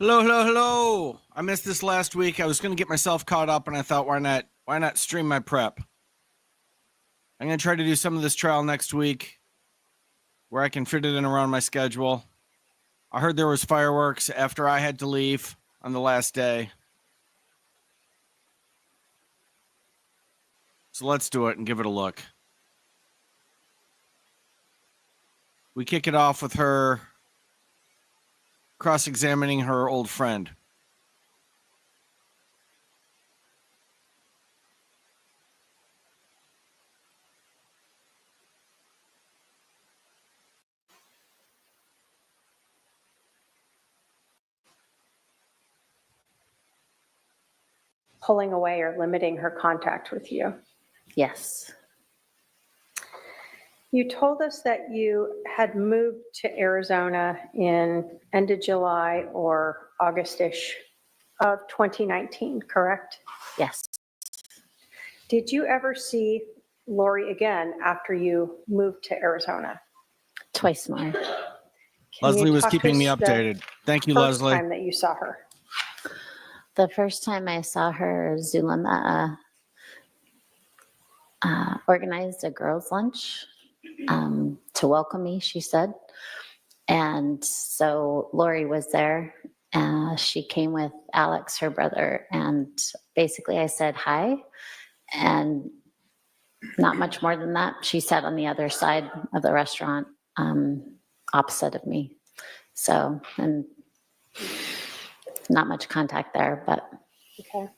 Hello, hello, hello. I missed this last week. I was going to get myself caught up, and I thought, why not stream my prep? I'm going to try to do some of this trial next week where I can fit it in around my schedule. I heard there was fireworks after I had to leave on the last day. So let's do it and give it a look. We kick it off with her cross-examining her old friend. Pulling away or limiting her contact with you. Yes. You told us that you had moved to Arizona in end of July or August-ish of 2019, correct? Yes. Did you ever see Lori again after you moved to Arizona? Twice more. Leslie was keeping me updated. Thank you, Leslie. First time that you saw her. The first time I saw her, Zulema organized a girls' lunch to welcome me, she said. And so Lori was there. She came with Alex, her brother, and basically I said hi. And not much more than that. She sat on the other side of the restaurant, opposite of me. So, and not much contact there, but. Okay.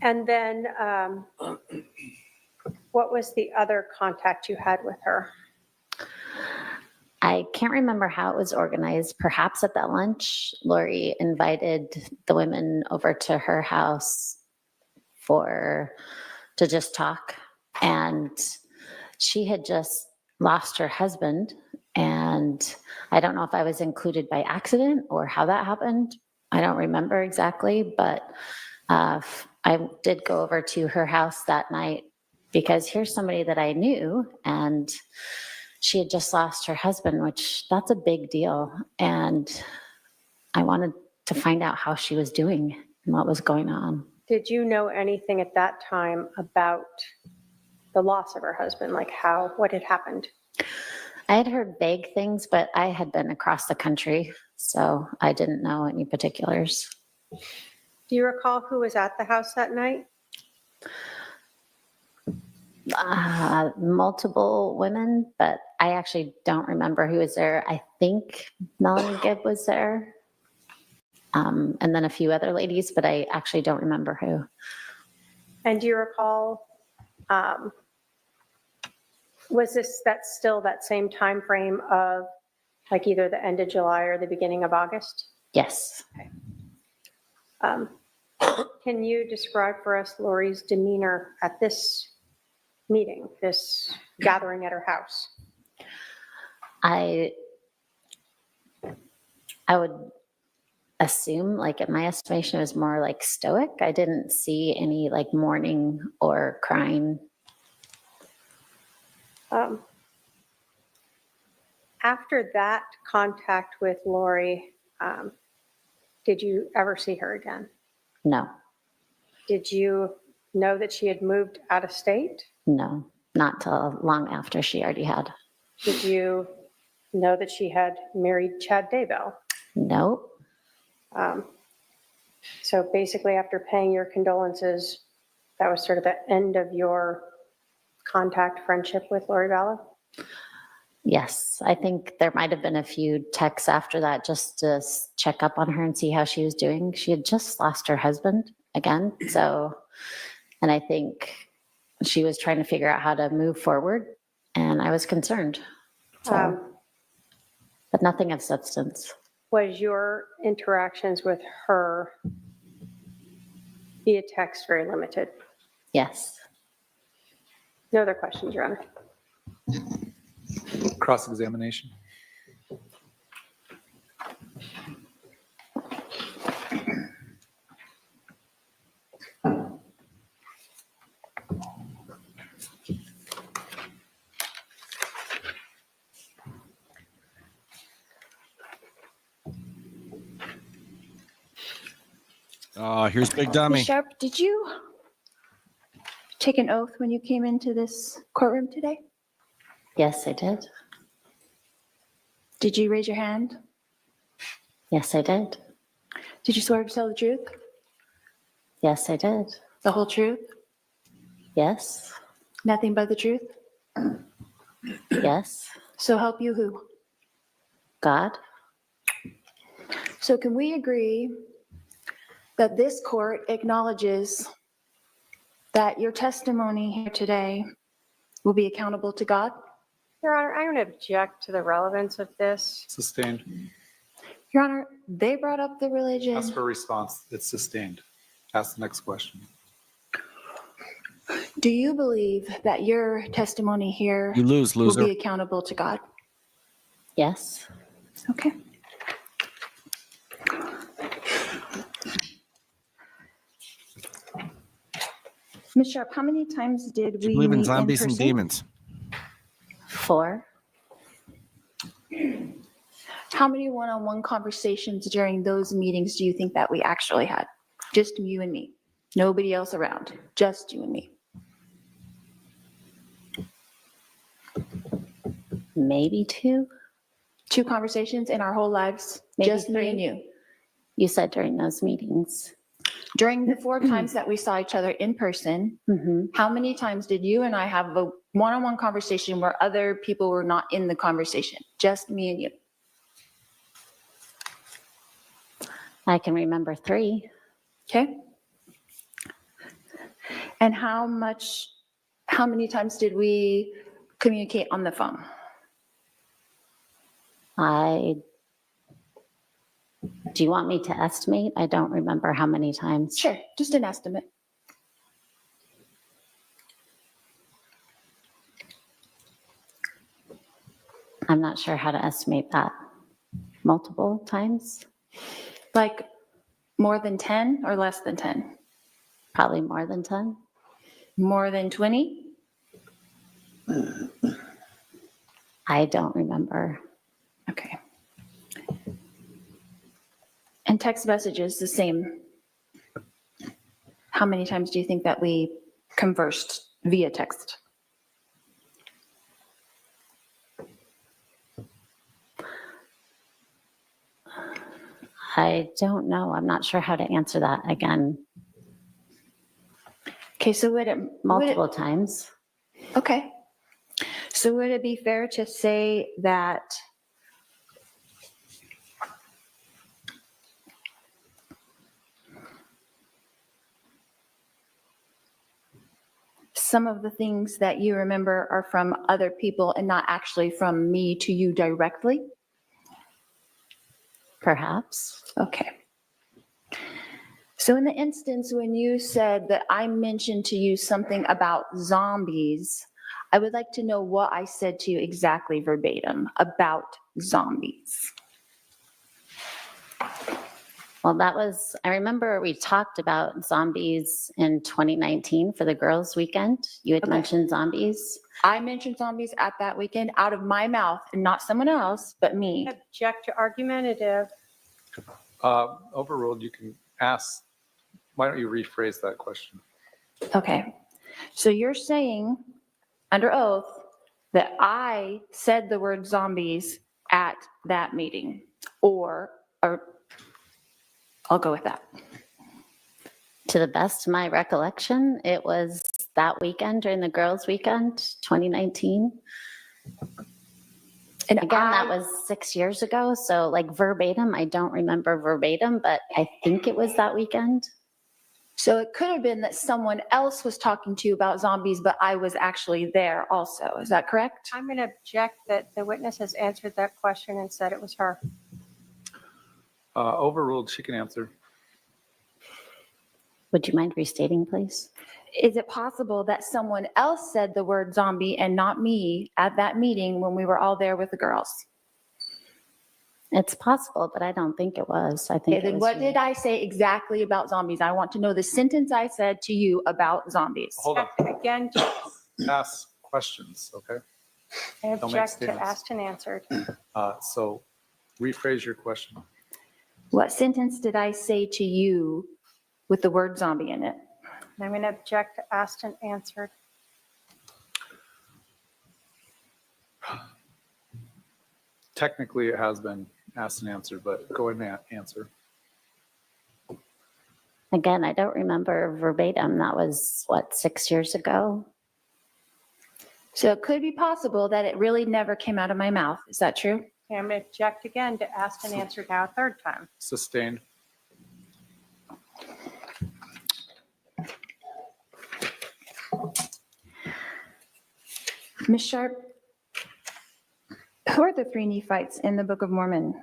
And then what was the other contact you had with her? I can't remember how it was organized. Perhaps at that lunch, Lori invited the women over to her house to just talk. And she had just lost her husband. And I don't know if I was included by accident or how that happened. I don't remember exactly, but I did go over to her house that night because here's somebody that I knew, and she had just lost her husband, which that's a big deal. And I wanted to find out how she was doing and what was going on. Did you know anything at that time about the loss of her husband? Like what had happened? I had heard vague things, but I had been across the country, so I didn't know any particulars. Do you recall who was at the house that night? Multiple women, but I actually don't remember who was there. I think Melanie Gibb was there, and then a few other ladies, but I actually don't remember who. And do you recall, was still that same time frame of like either the end of July or the beginning of August? Yes. Okay. Can you describe for us Lori's demeanor at this meeting, this gathering at her house? I would assume, like in my estimation, it was more like stoic. I didn't see any like mourning or crying. After that contact with Lori, did you ever see her again? No. Did you know that she had moved out of state? No, not till long after she already had. Did you know that she had married Chad Daybell? Nope. So basically after paying your condolences, that was sort of the end of your contact friendship with Lori Vallow? Yes, I think there might have been a few texts after that just to check up on her and see how she was doing. She had just lost her husband again. So, and I think she was trying to figure out how to move forward, and I was concerned. So, but nothing of substance. Was your interactions with her via text very limited? Yes. No other questions, Your Honor. Cross-examination. Oh, here's Big Dummy. Ms. Sharp, did you take an oath when you came into this courtroom today? Yes, I did. Did you raise your hand? Yes, I did. Did you swear to tell the truth? Yes, I did. The whole truth? Yes. Nothing but the truth? Yes. So help you who? God. So can we agree that this court acknowledges that your testimony here today will be accountable to God? Your Honor, I'm going to object to the relevance of this. Sustained. Your Honor, they brought up the religion. Ask for a response. It's sustained. Ask the next question. Do you believe that your testimony here You lose, will loser. be accountable to God? Yes. Okay. Ms. Sharp, how many times did Do we you believe in meet zombies and person? demons? 4. How many one-on-one conversations during those meetings do you think that we actually had? Just you and me, nobody else around, just you and me. Maybe 2. 2 conversations in our whole lives, Maybe just me 3. and you. You said during those meetings. During the 4 times that we saw each other in person, Mm-hmm. how many times did you and I have a one-on-one conversation where other people were not in the conversation? Just me and you. I can remember 3. Okay? And how many times did we communicate on the phone? Do you want me to estimate? I don't remember how many times. Sure, just an estimate. I'm not sure how to estimate that. Multiple times? Like more than 10 or less than 10? Probably more than 10. More than 20? I don't remember. Okay. And text messages, the same. How many times do you think that we conversed via text? I don't know. I'm not sure how to answer that again. Okay, so Multiple times. okay. So would it be fair to say that some of the things that you remember are from other people and not actually from me to you directly? Perhaps. Okay. So in the instance when you said that I mentioned to you something about zombies, I would like to know what I said to you exactly verbatim about zombies. Well, I remember we talked about zombies in 2019 for the girls' weekend. You had Okay. mentioned zombies. I mentioned zombies at that weekend out of my mouth and not someone else, but me. Object to argumentative. Overruled, you can ask, why don't you rephrase that question? Okay. So you're saying under oath that I said the word zombies at that meeting, or I'll go with that. To the best of my recollection, it was that weekend during the girls' weekend, 2019. And Again, that was 6 years ago. So like verbatim, I don't remember verbatim, but I think it was that weekend. So it could have been that someone else was talking to you about zombies, but I was actually there also. Is that correct? I'm going to object that the witness has answered that question and said it was her. Overruled, she can answer. Would you mind restating, please? Is it possible that someone else said the word zombie and not me at that meeting when we were all there with the girls? It's possible, but I don't think it was. I think Okay, it then was what you. did I say exactly about zombies? I want to know the sentence I said to you about zombies. Hold on, Again, ask questions, okay? I Don't make object to statements. asked and answered. So rephrase your question. What sentence did I say to you with the word zombie in it. And I'm going to object to asked and answered. Technically, it has been asked and answered, but go ahead and answer. Again, I don't remember verbatim. That was, what, 6 years ago? So it could be possible that it really never came out of my mouth. Is that true? Okay, I'm going to object again to asked and answered now a third time. Sustained. Ms. Sharp, who are the three Nephites in the Book of Mormon?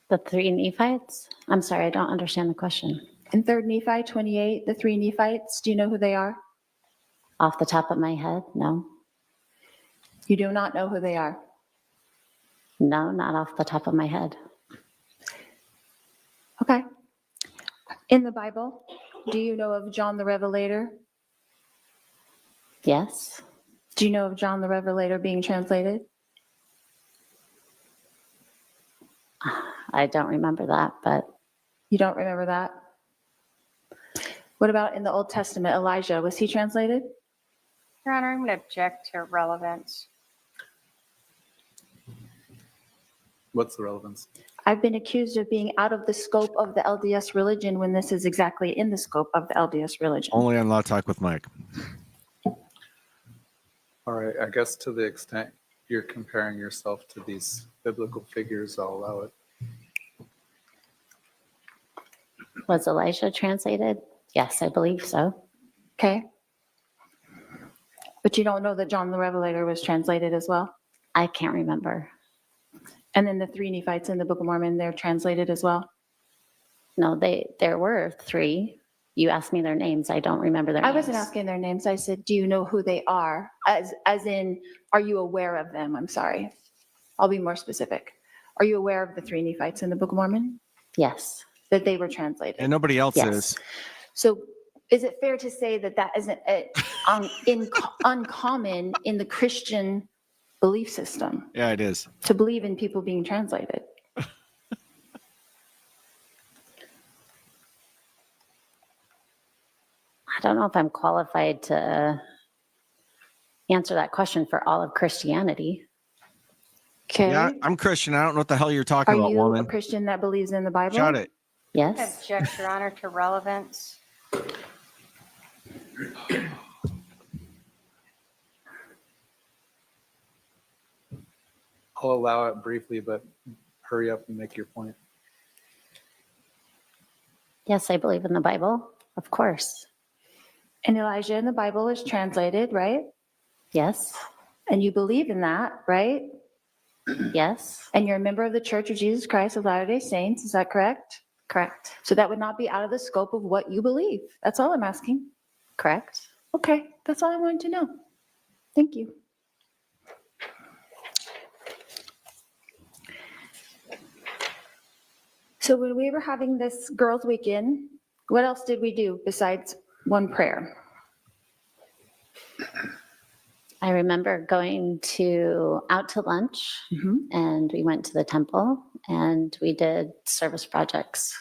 The three Nephites? I'm sorry, I don't understand the question. In 3 Nephi 28, the three Nephites, do you know who they are? Off the top of my head, no. You do not know who they are. No, not off the top of my head. Okay. In the Bible, do you know of John the Revelator? Yes, Do you know of John the Revelator being translated? I don't remember that, but You don't remember that? What about in the Old Testament, Elijah? Was he translated? Your Honor, I'm going to object to relevance. What's the relevance? I've been accused of being out of the scope of the LDS religion when this is exactly in the scope of the LDS religion. Only on Law Talk with Mike. All right, I guess to the extent you're comparing yourself to these biblical figures, I'll allow it. was Elijah translated? Yes, I believe so. Okay. But you don't know that John the Revelator was translated as well? I can't remember. And then the three Nephites in the Book of Mormon, they're translated as well? No, there were three. You asked me their names. I don't remember their I names. wasn't asking their names. I said, do you know who they are? As in, are you aware of them? I'm sorry. I'll be more specific. Are you aware of the three Nephites in the Book of Mormon? Yes. That they were translated? And nobody else Yes. is. So is it fair to say that that isn't uncommon in the Christian belief system Yeah, it is. to believe in people being translated? I don't know if I'm qualified to answer that question for all of Christianity. Okay. Yeah, I'm Christian. I don't know what the hell you're talking Are about, you a woman. Christian that believes in the Bible? Shut it. Yes. Object, Your Honor, to relevance. I'll allow it briefly, but hurry up and make your point. Yes, I believe in the Bible. Of course. And Elijah in the Bible is translated, right? Yes. And you believe in that, right? Yes. And you're a member of the Church of Jesus Christ of Latter-day Saints, is that correct? Correct. So that would not be out of the scope of what you believe. That's all I'm asking. Correct. Okay, that's all I wanted to know. Thank you. So when we were having this girls' weekend, what else did we do besides one prayer? I remember going out to lunch and we went to the temple and we did service projects.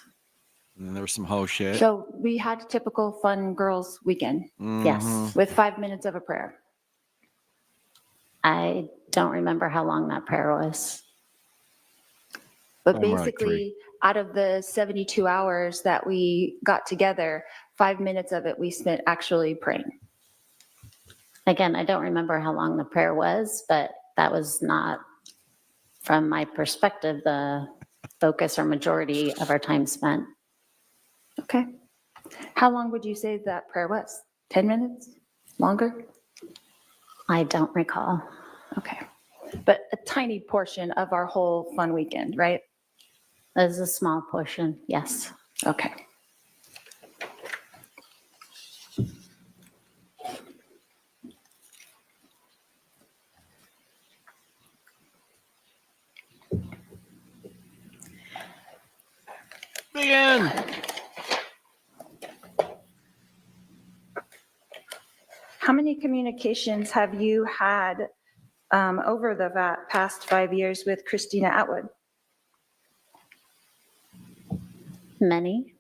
And there was some hoe shit. So we had a typical fun girls' weekend Yes. Mhm. with 5 minutes of a prayer. I don't remember how long that prayer was. But Somewhere like basically, out of the 72 hours that we got together, 5 minutes of it we spent actually praying. Again, I don't remember how long the prayer was, but that was not, from my perspective, the focus or majority of our time spent. Okay. How long would you say that prayer was? 10 minutes? Longer? I don't recall. Okay. But a tiny portion of our whole fun weekend, right? It was a small portion, yes. Okay. Begin. How many communications have you had over the past 5 years with Christina Atwood? Many.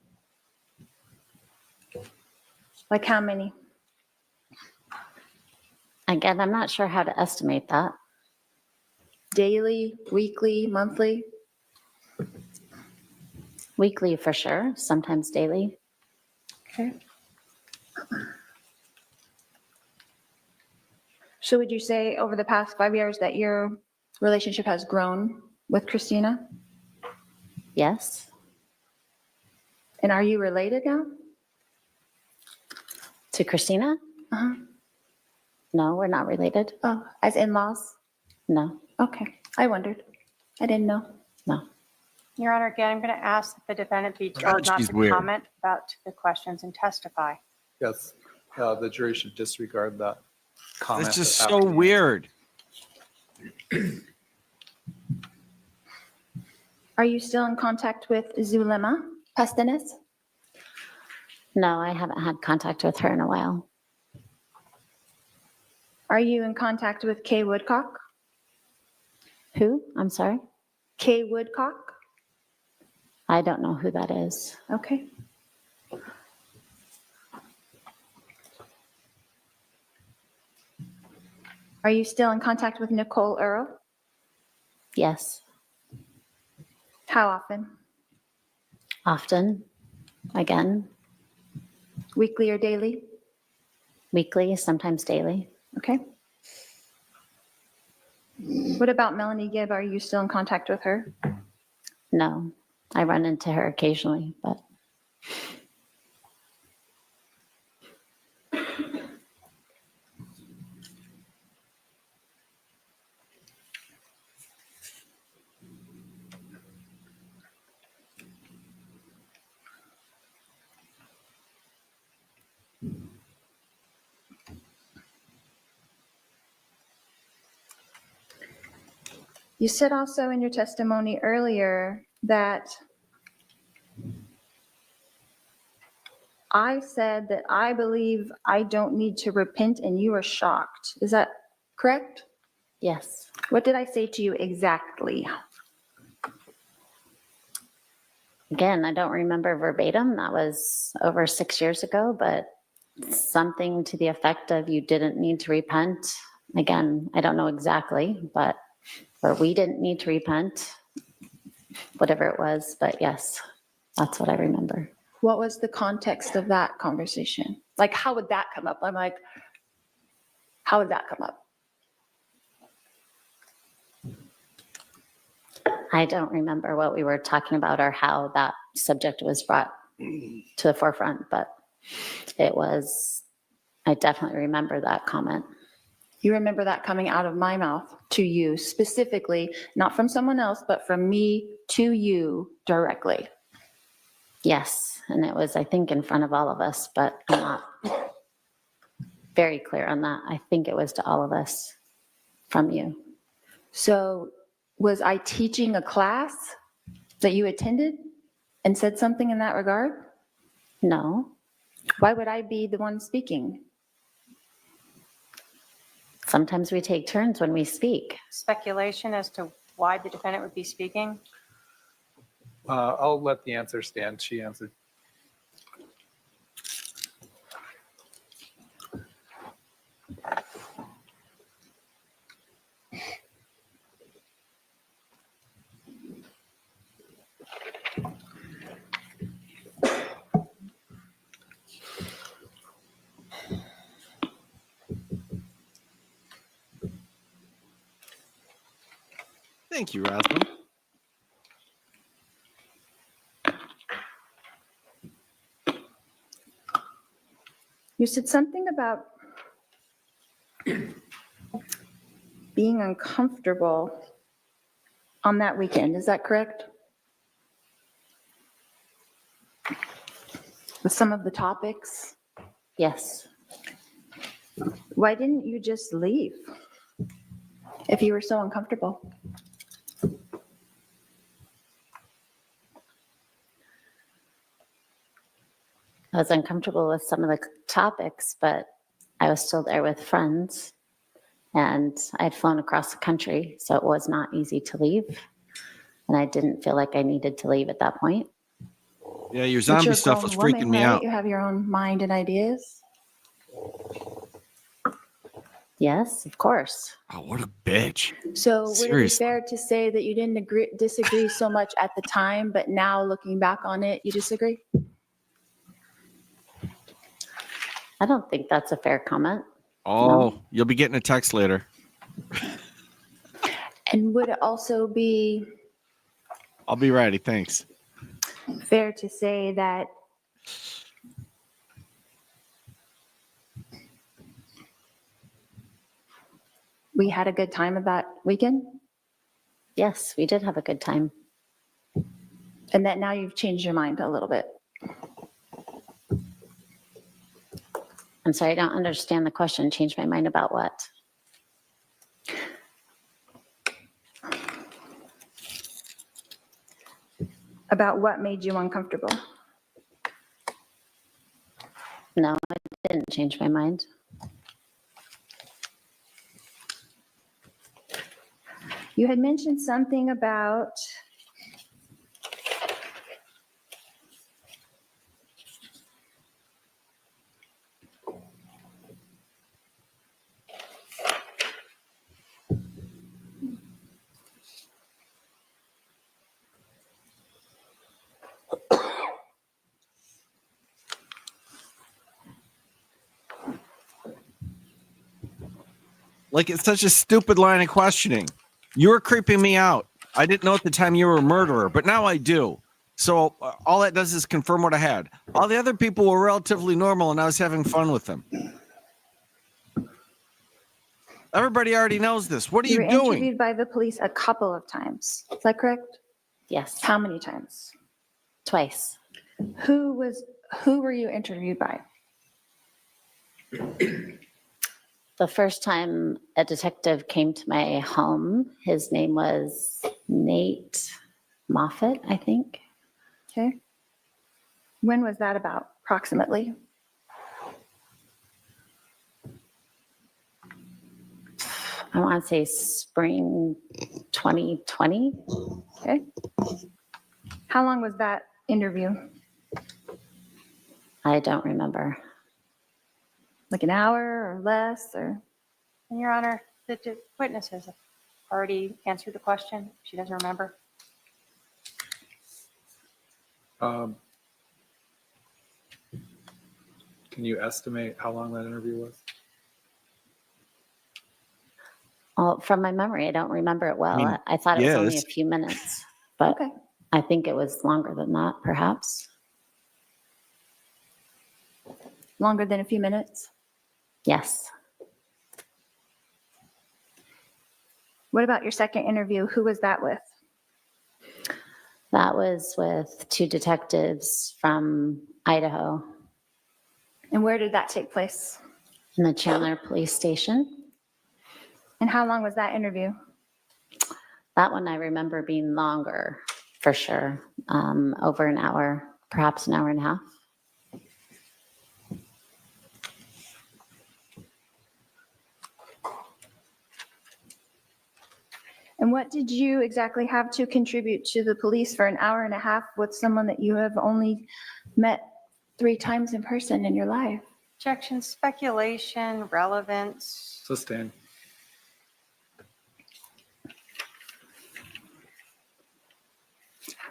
Like how many? Again, I'm not sure how to estimate that. Daily, weekly, monthly? Weekly for sure, sometimes daily. Okay. So would you say over the past 5 years that your relationship has grown with Christina? Yes. And are you related now? To Christina? Uh-huh. No, we're not related. Oh, as in-laws? No, Okay, I wondered. I didn't know. no. Your Honor, again, I'm going to ask that the defendant be God, told not she's to weird. comment about the questions and testify. Yes, the jury should disregard that comment. It's just after so the answer. weird. Are you still in contact with Zulema Pastenes? No, I haven't had contact with her in a while. Are you in contact with Kay Woodcock? Who? I'm sorry? Kay Woodcock? I don't know who that is. Okay. Are you still in contact with Nicole Earl? Yes, How often? often. Again, Weekly or daily? weekly, sometimes daily. Okay. What about Melanie Gibb? Are you still in contact with her? No, I run into her occasionally, but You said also in your testimony earlier that I said that I believe I don't need to repent and you are shocked. Is that correct? yes. What did I say to you exactly? Again, I don't remember verbatim. That was over 6 years ago, but something to the effect of you didn't need to repent. Again, I don't know exactly, but, or we didn't need to repent, whatever it was, but yes, that's what I remember. What was the context of that conversation? Like, how would that come up? I'm like, how would that come up? I don't remember what we were talking about or how that subject was brought to the forefront, but it was, I definitely remember that comment. You remember that coming out of my mouth to you specifically, not from someone else, but from me to you directly. Yes, and it was, I think, in front of all of us, but I'm not very clear on that. I think it was to all of us from you. So was I teaching a class that you attended and said something in that regard? No, Why would I be the one speaking? sometimes we take turns when we speak. Speculation as to why the defendant would be speaking. I'll let the answer stand. She answered. Thank you, Rosamund. You said something about being uncomfortable on that weekend. Is that correct? With some of the topics? Yes, Why didn't you just leave if you were so uncomfortable? I was uncomfortable with some of the topics, but I was still there with friends and I'd flown across the country, so it was not easy to leave. And I didn't feel like I needed to leave at that point. Yeah, your But zombie you're a stuff grown was woman, freaking me right? out. You have your own mind and ideas. Yes, of course. Oh, what a bitch. So would it be Seriously. fair to say that you didn't disagree so much at the time, but now looking back on it, you disagree? I don't think that's a fair comment. Oh, you'll be getting a text later. And would it also be I'll be ready. Thanks. fair to say that we had a good time of that weekend Yes, we did have a good time. and that now you've changed your mind a little bit? I'm sorry, I don't understand the question. Change my mind about what? About what made you uncomfortable? No, I didn't change my mind. You had mentioned something about Like, it's such a stupid line of questioning. You were creeping me out. I didn't know at the time you were a murderer, but now I do. So all that does is confirm what I had. All the other people were relatively normal, and I was having fun with them. Everybody already knows this. What are you you were doing? interviewed by the police a couple of times. Is that correct? Yes, How many times? twice. Who were you interviewed by? The first time a detective came to my home, his name was Nate Moffat, I think. Okay. When was that about, approximately? I want to say spring 2020. Okay. How long was that interview? I don't remember. Like an hour or less or? And Your Honor, the witness has already answered the question. She doesn't remember. Can you estimate how long that interview was? Well, from my memory, I don't remember it well. I mean, I thought it was only a yes. few minutes, but Okay. I think it was longer than that, perhaps. Longer than a few minutes? Yes. What about your second interview? Who was that with? That was with two detectives from Idaho And where did that take place? in the Chandler Police Station. And how long was that interview? That one I remember being longer, for sure, over an hour, perhaps an hour and a half. And what did you exactly have to contribute to the police for an hour and a half with someone that you have only met 3 times in person in your life? Objection, speculation, relevance. Sustained.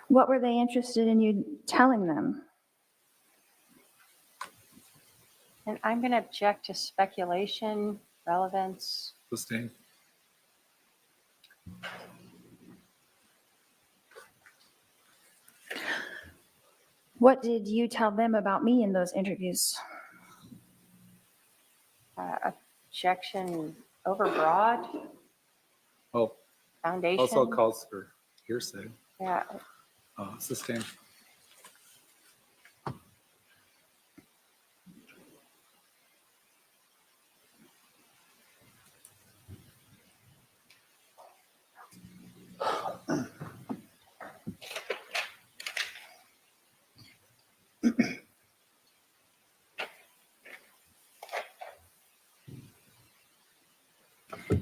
What were they interested in you telling them? And I'm going to object to speculation, relevance. Sustained. What did you tell them about me in those interviews? Objection, overbroad. Oh, Foundation. also calls for hearsay. Yeah. Sustained.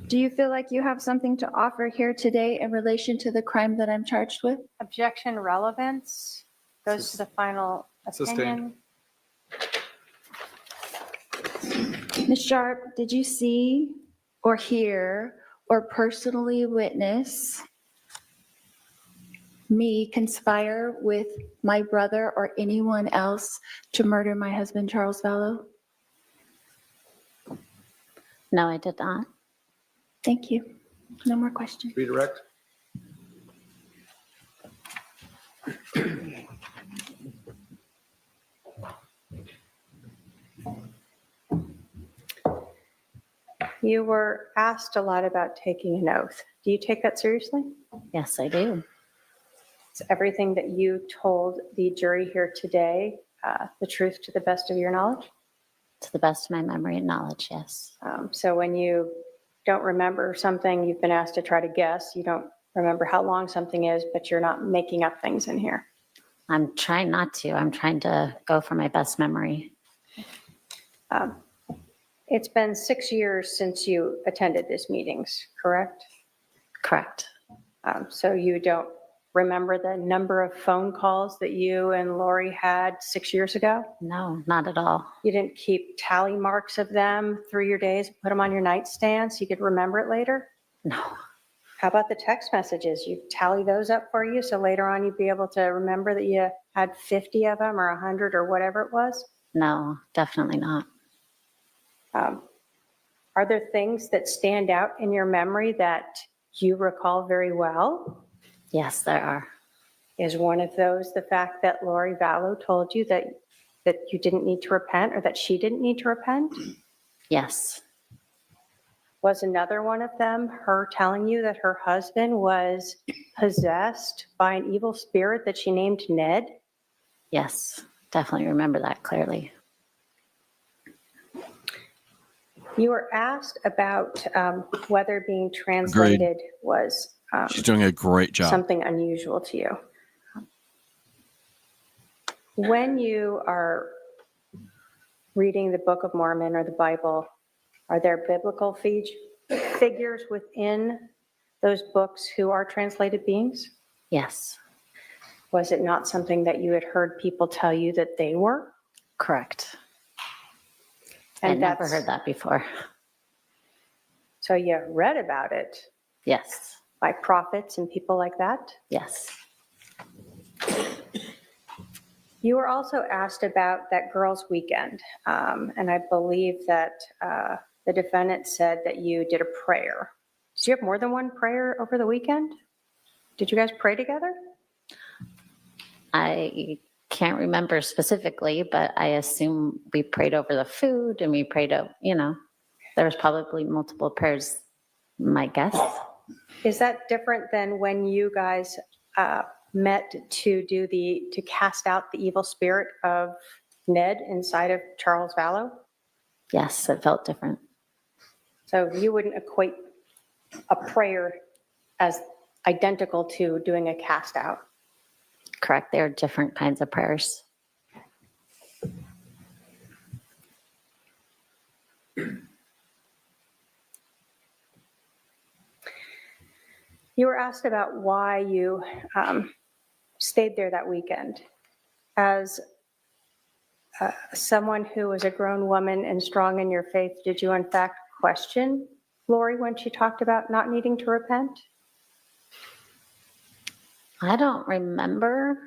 Do you feel like you have something to offer here today in relation to the crime that I'm charged with? Objection, relevance. Goes to the final Sustained. opinion. Ms. Sharp, did you see or hear or personally witness me conspire with my brother or anyone else to murder my husband, Charles Vallow? No, I did not. Thank you. No more questions. Redirect. You were asked a lot about taking an oath. Do you take that seriously? Yes, I do. Is everything that you told the jury here today the truth to the best of your knowledge? To the best of my memory and knowledge, yes. So when you don't remember something, you've been asked to try to guess. You don't remember how long something is, but you're not making up things in here. I'm trying not to. I'm trying to go for my best memory. It's been 6 years since you attended these meetings, correct? Correct. So you don't remember the number of phone calls that you and Lori had 6 years ago? No, not at all. You didn't keep tally marks of them through your days, put them on your nightstand so you could remember it later? No, How about the text messages? You tally those up for you so later on you'd be able to remember that you had 50 of them or 100 or whatever it was? no, definitely not. Are there things that stand out in your memory that you recall very well? Yes, there are. Is one of those the fact that Lori Vallow told you that you didn't need to repent or that she didn't need to repent? Yes, Was another one of them her telling you that her husband was possessed by an evil spirit that she named Ned? yes, definitely remember that clearly. You were asked about whether being translated was She's doing a great job. something unusual to you. When you are reading the Book of Mormon or the Bible, are there biblical figures within those books who are translated beings? Yes, Was it not something that you had heard people tell you that they were? correct. And I'd never that's- heard that before. So you read about it Yes, by prophets and people like that? yes, You were also asked about that girls' weekend, and I believe that the defendant said that you did a prayer. Did you have more than one prayer over the weekend? Did you guys pray together? I can't remember specifically, but I assume we prayed over the food and we prayed, there was probably multiple prayers, my guess. Is that different than when you guys met to cast out the evil spirit of Ned inside of Charles Vallow? Yes, it felt different. So you wouldn't equate a prayer as identical to doing a cast out? Correct. There are different kinds of prayers. You were asked about why you stayed there that weekend. As someone who was a grown woman and strong in your faith, did you in fact question Lori when she talked about not needing to repent? I don't remember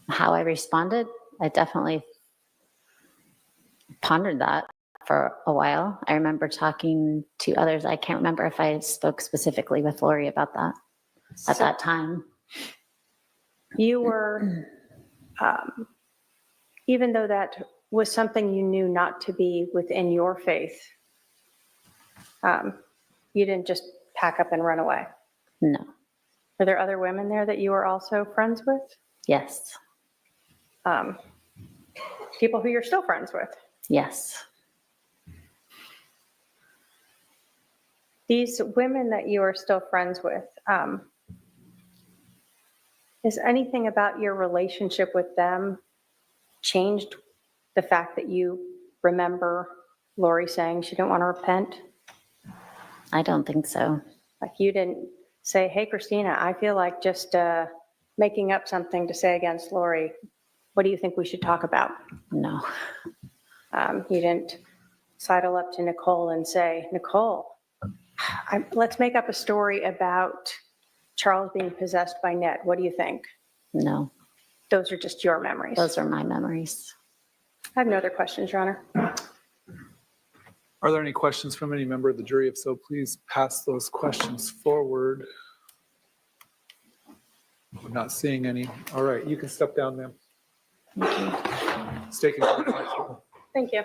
how I responded. I definitely pondered that for a while. I remember talking to others. I can't remember if I spoke specifically with Lori about that at that time. You were, even though that was something you knew not to be within your faith, you didn't just pack up and run away. No. Were there other women there that you were also friends with? Yes. People who you're still friends with? Yes. These women that you are still friends with, is anything about your relationship with them changed the fact that you remember Lori saying she didn't want to repent? I don't think so. Like you didn't say, hey, Christina, I feel like just making up something to say against Lori, what do you think we should talk about? No. You didn't sidle up to Nicole and say, Nicole, let's make up a story about Charles being possessed by Ned. What do you think? No. Those are just your memories. Those are my memories. I have no other questions, Your Honor. Are there any questions from any member of the jury? If so, please pass those questions forward. I'm not seeing any. All right, you can step down, ma'am. Stay control. Thank you.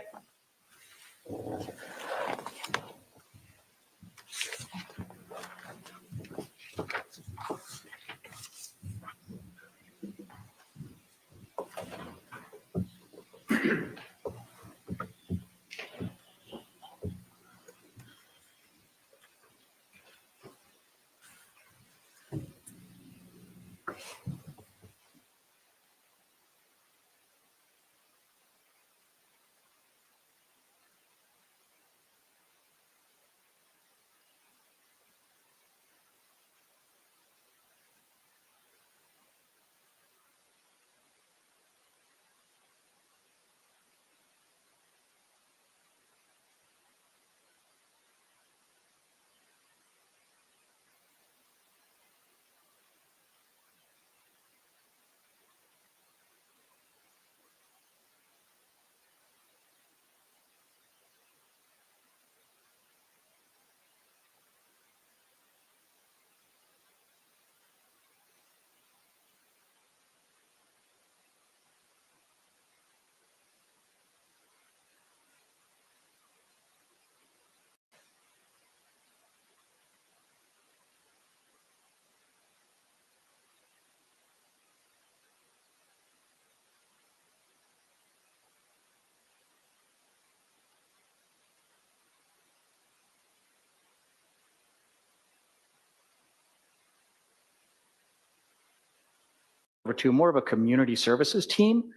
over to more of a community services team.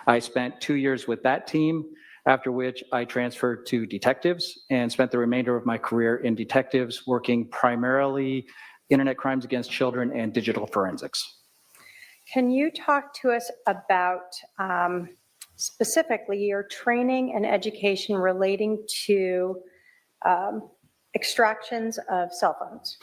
I spent 2 years with that team, after which I transferred to detectives and spent the remainder of my career in detectives, working primarily internet crimes against children and digital forensics. Can you talk to us about specifically your training and education relating to extractions of cell phones?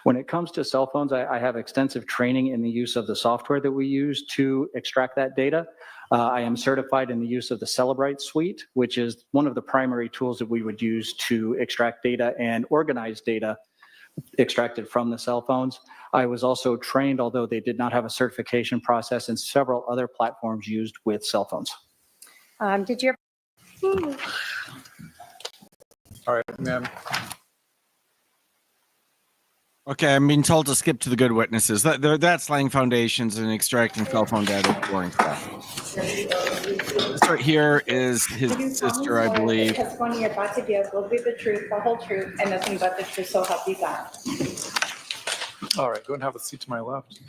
When it comes to cell phones, I have extensive training in the use of the software that we use to extract that data. I am certified in the use of the Celebrite suite, which is one of the primary tools that we would use to extract data and organize data extracted from the cell phones. I was also trained, although they did not have a certification process, in several other platforms used with cell phones. Did you ever? All right, ma'am. Okay, I'm being told to skip to the good witnesses. That's laying foundations and extracting cell phone data, boring stuff. This right here is his sister, I believe. The testimony you're about to give will be the truth, the whole truth, and nothing but the truth, so help you God. All right, go and have a seat to my left.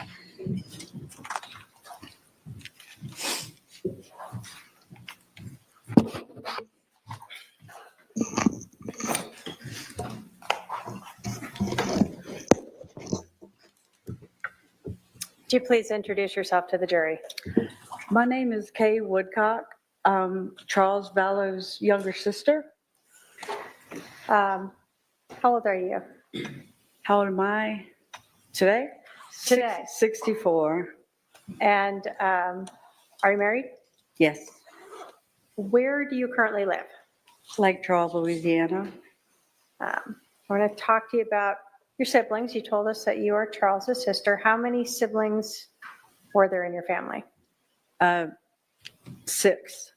Would you please introduce yourself to the jury? My name is Kay Woodcock, Charles Vallow's younger sister. How old are you? How old am I today? Today. 64. And are you married? Yes. Where do you currently live? Lake Charles, Louisiana. I want to talk to you about your siblings. You told us that you are Charles's sister. How many siblings were there in your family? 6.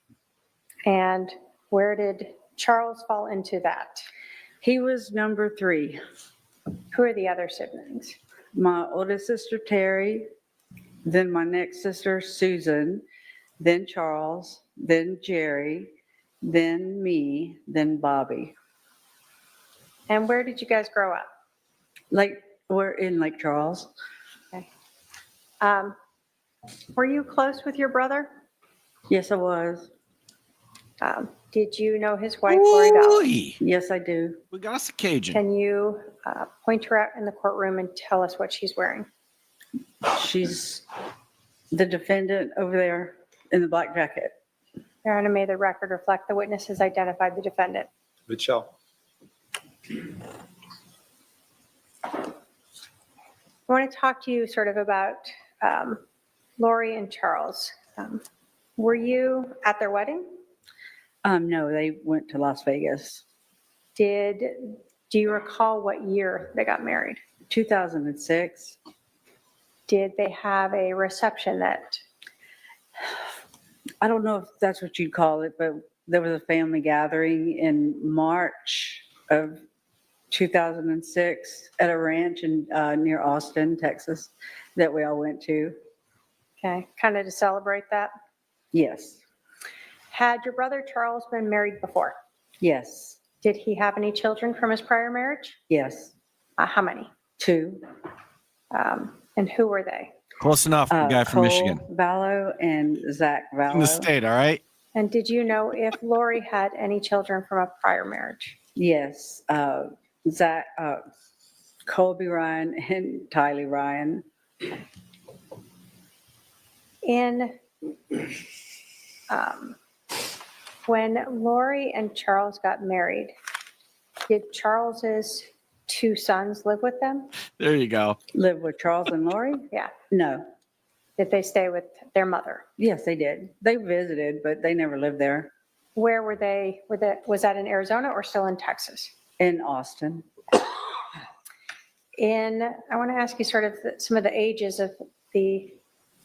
And where did Charles fall into that? He was number 3. Who are the other siblings? My oldest sister, Terry, then my next sister, Susan, then Charles, then Jerry, then me, then Bobby. And where did you guys grow up? We're in Lake Charles. Okay. Were you close with your brother? Yes, I was. Did you know his wife, Lori Vallow? Ooh-y. Yes, I do. We got us a Cajun. Can you point her out in the courtroom and tell us what she's wearing? She's the defendant over there in the black jacket. Your Honor, may the record reflect the witness has identified the defendant. It shall. I want to talk to you sort of about Lori and Charles. Were you at their wedding? No, they went to Las Vegas. Do you recall what year they got married? 2006. Did they have a reception that, I don't know if that's what you'd call it, but there was a family gathering in March of 2006 at a ranch in near Austin, Texas, that we all went to. okay, kind of to celebrate that? Yes, Had your brother Charles been married before? yes, Did he have any children from his prior marriage? yes. How many? 2. And who were they? Close enough. The guy from Cole Michigan. Vallow and Zach In the Vallow. state, all right? And did you know if Lori had any children from a prior marriage? Yes, Zach, Colby Ryan and Tylee Ryan. When Lori and Charles got married, did Charles's 2 sons live with them? There you go. Live with Charles and Lori? Yeah. No. Did they stay with their mother? Yes, they did. They visited, but they never lived there. Where were they? Was that in Arizona or still in Texas? In Austin. I want to ask you sort of some of the ages of the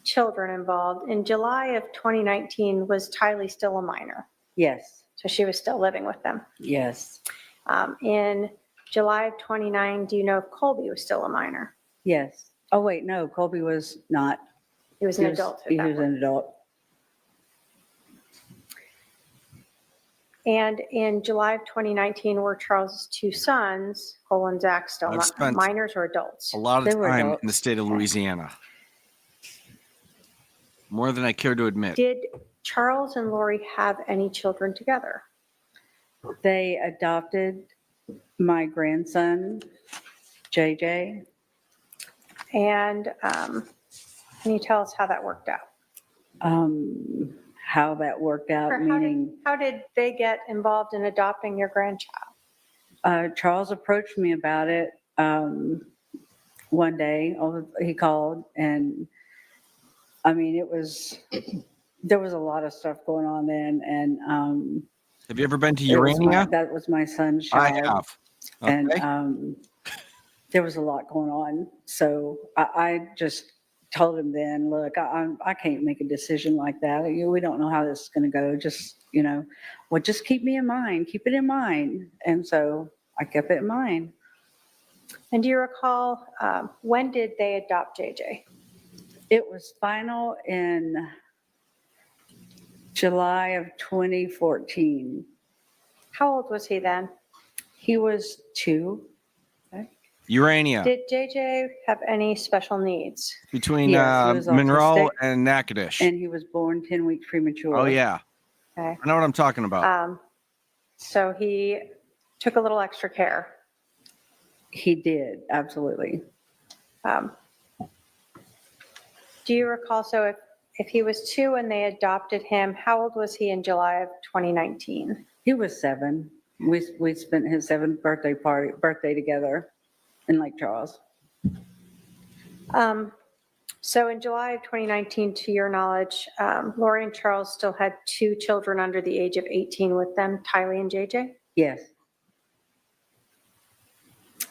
children involved. In July of 2019, was Tylee still a minor? Yes, So she was still living with them. yes, In July of 29, do you know if Colby was still a minor? yes. Oh, wait, no, Colby was not. He was an adult at He that was point. an adult. And in July of 2019, were Charles's 2 sons, Cole and Zach, still I've spent minors or adults? A lot They of were time adults. in the state of Louisiana. More than I care to admit. Did Charles and Lori have any children together? They adopted my grandson, JJ. And can you tell us how that worked out? How that worked out, Or meaning how did they get involved in adopting your grandchild? Charles approached me about it one day. He called, and I mean, there was a lot of stuff going on then. And Have you ever been to it was Urania? that was my son's I child. have. Okay. And there was a lot going on. So I just told him then, look, I can't make a decision like that. We don't know how this is going to go. Just, well, just keep me in mind. Keep it in mind. And so I kept it in mind. And do you recall, when did they adopt JJ? It was final in July of 2014. How old was he then? He was 2. Urania. Did JJ have any special needs? Between Yes, he was Monroe autistic. and Natchitoches. And he was born 10 weeks premature. Oh, yeah. Okay. I know what I'm talking about. So he took a little extra care. He did, absolutely. Do you recall, so if he was 2 and they adopted him, how old was he in July of 2019? He was 7. We spent his 7th birthday together in Lake Charles. So in July of 2019, to your knowledge, Lori and Charles still had 2 children under the age of 18 with them, Tylee and JJ? Yes,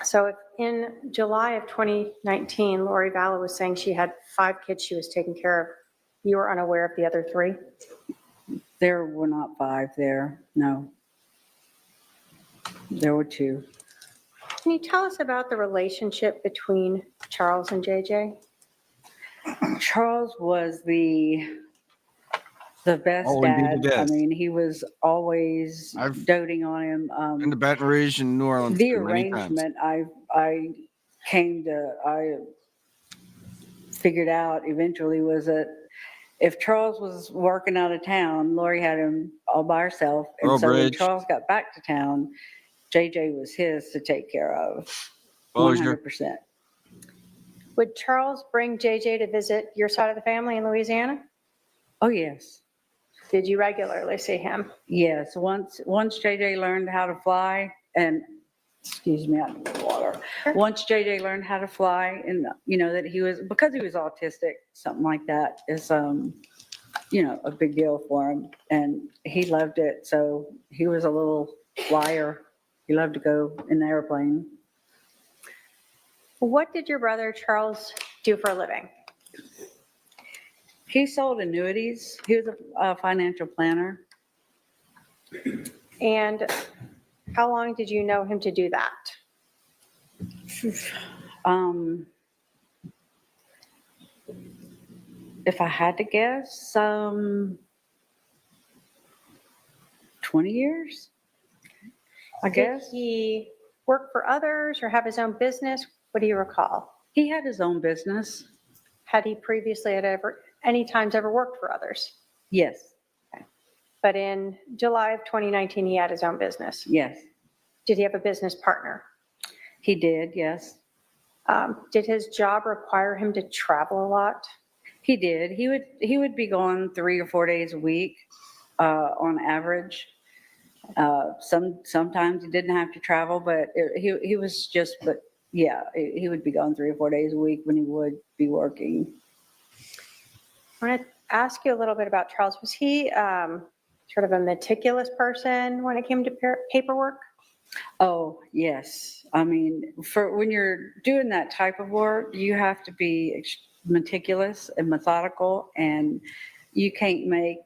So if in July of 2019, Lori Vallow was saying she had 5 kids she was taking care of, you were unaware of the other 3? there were not 5 there, no. There were 2. Can you tell us about the relationship between Charles and JJ? Charles was the best Oh, indeed dad. he I is. mean, he was always I've doting on him. Been to Baton Rouge and New Orleans The too, many times. arrangement I figured out eventually was that if Charles was working out of town, Lori had him all by herself. And so when Bridge. Charles got back to town, JJ was his to take care of. Bossier. 100%. Would Charles bring JJ to visit your side of the family in Louisiana? Oh, yes. Did you regularly see him? Yes, once JJ learned how to fly, and, excuse me, I need water. Once JJ learned how to fly, and, that he was, because he was autistic, something like that is, a big deal for him, and he loved it, so he was a little flyer. He loved to go in the airplane. What did your brother Charles do for a living? He sold annuities. He was a financial planner. And how long did you know him to do that? If I had to guess, 20 years, I guess. Did he work for others or have his own business? What do you recall? He had his own business. Had he previously any times ever worked for others? Yes, But in July of 2019, he had his own business. yes. Did he have a business partner? He did, yes. Did his job require him to travel a lot? He did. He would be gone 3 or 4 days a week on average. Sometimes he didn't have to travel, but he was just, but yeah, he would be gone 3 or 4 days a week when he would be working. I want to ask you a little bit about Charles. Was he sort of a meticulous person when it came to paperwork? Oh, yes. I mean, for when you're doing that type of work, you have to be meticulous and methodical, and you can't make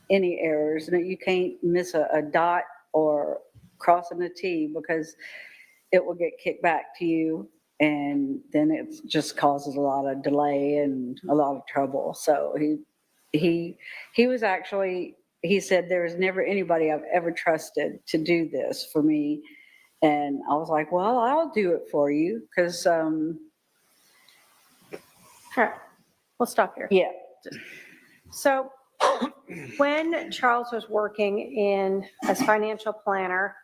any errors. And you can't miss a dot or crossing a T, because it will get kicked back to you, and then it just causes a lot of delay and a lot of trouble. So he was actually, he said, there was never anybody I've ever trusted to do this for me. And I was like, well, I'll do it for you, because All right, we'll stop here. yeah. So when Charles was working as financial planner,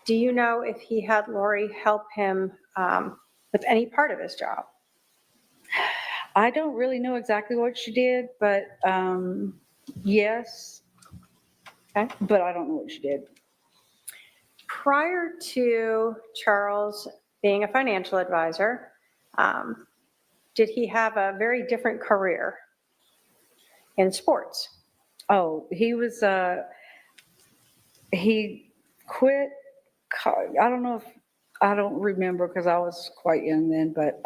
do you know if he had Lori help him with any part of his job? I don't really know exactly what she did, but yes. Okay. But I don't know what she did. Prior to Charles being a financial advisor, did he have a very different career in sports? Oh, he was, he quit. I don't know if, I don't remember because I was quite young then, but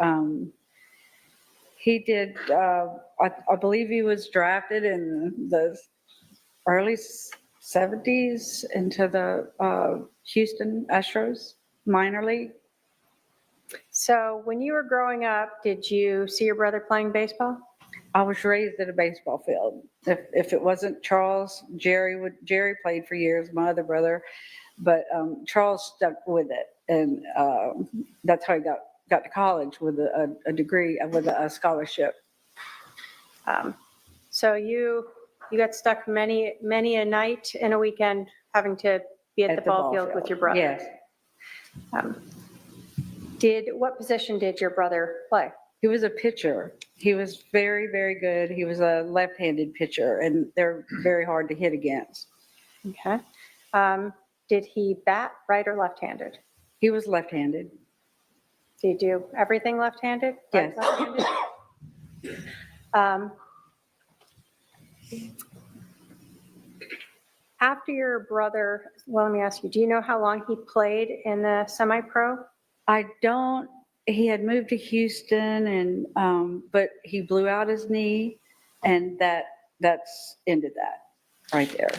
he did, I believe he was drafted in the early 70s into the Houston Astros minor league. So when you were growing up, did you see your brother playing baseball? I was raised at a baseball field. If it wasn't Charles, Jerry played for years, my other brother, but Charles stuck with it, and that's how he got to college with a degree, with a scholarship. So you got stuck many a night and a weekend having to be at the ball field with your brother. Yes. What position did your brother play? He was a pitcher. He was very, very good. He was a left-handed pitcher, and they're very hard to hit against. Okay. Did he bat right or left-handed? He was left-handed. Did he do everything left-handed? Yes. Left-handed? After your brother, well, let me ask you, do you know how long he played in the semi-pro? I don't, he had moved to Houston, and but he blew out his knee, and that's ended that right there.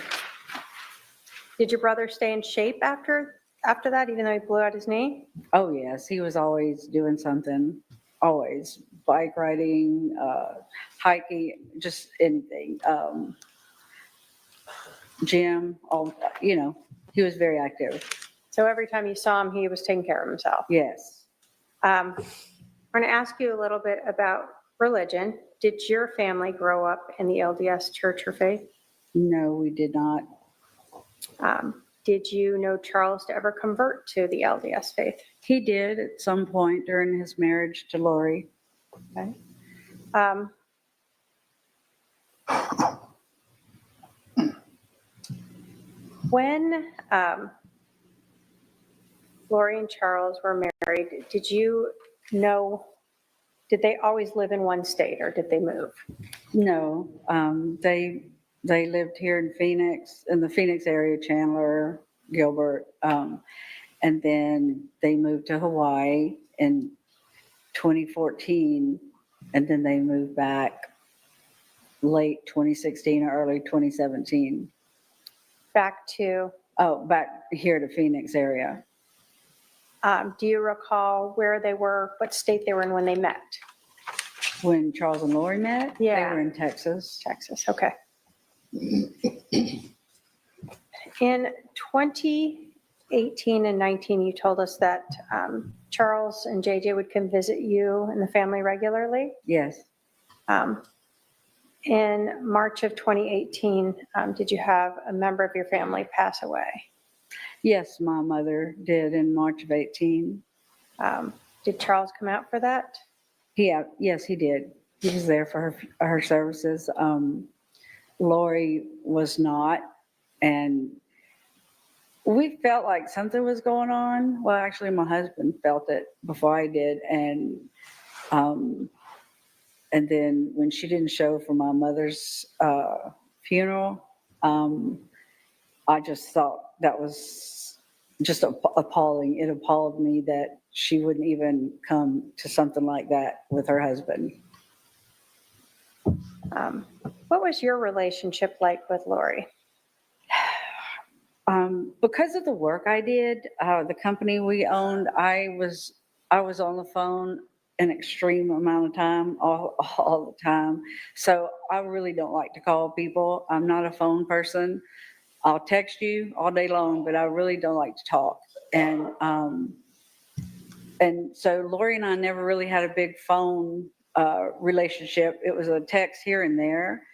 Did your brother stay in shape after that, even though he blew out his knee? Oh, yes, he was always doing something, always. Bike riding, hiking, just anything. Gym, he was very active. So every time you saw him, he was taking care of himself. Yes. I'm going to ask you a little bit about religion. Did your family grow up in the LDS church or faith? No, we did not. Did you know Charles to ever convert to the LDS faith? He did at some point during his marriage to Lori. Okay. Um, When Lori and Charles were married, did you know, did they always live in one state or did they move? No, they lived here in Phoenix, in the Phoenix area, Chandler, Gilbert. And then they moved to Hawaii in 2014. And then they moved back late 2016 or early 2017. Back to, Oh, back here to Phoenix area. do you recall where they were, what state they were in when they met? When Charles and Lori met, they Yeah. were in Texas. Texas, okay. In 2018 and 19, you told us that Charles and JJ would come visit you and the family regularly. Yes, In March of 2018, did you have a member of your family pass away? yes, my mother did in March of 18. Did Charles come out for that? Yes, he did. He was there for her services. Lori was not, and we felt like something was going on. Well, actually, my husband felt it before I did, and then when she didn't show for my mother's funeral, I just thought that was just appalling. It appalled me that she wouldn't even come to something like that with her husband. What was your relationship like with Lori? Because of the work I did, the company we owned, I was on the phone an extreme amount of time, all the time. So I really don't like to call people. I'm not a phone person. I'll text you all day long, but I really don't like to talk. And so Lori and I never really had a big phone relationship. It was a text here and there,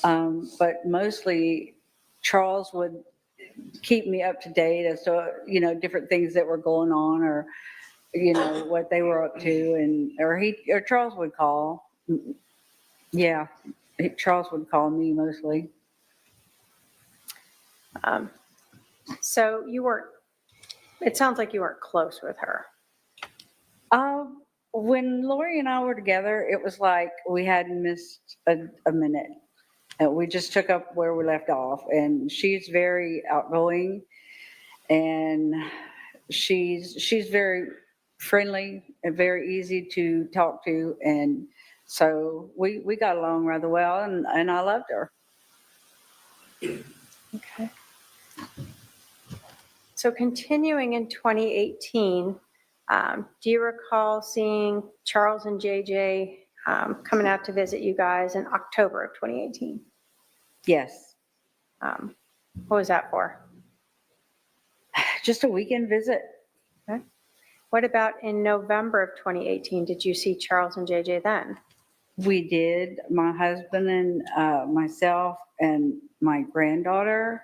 but mostly Charles would keep me up to date as to, different things that were going on, or, what they were up to, or Charles would call. Yeah, Charles would call me mostly. So it sounds like you weren't close with her. When Lori and I were together, it was like we hadn't missed a minute. We just took up where we left off, and she's very outgoing, and she's very friendly and very easy to talk to, and so we got along rather well, and I loved her. Okay. So continuing in 2018, do you recall seeing Charles and JJ coming out to visit you guys in October of 2018? Yes, What was that for? just a weekend visit. Okay. What about in November of 2018? Did you see Charles and JJ then? We did. My husband and myself and my granddaughter,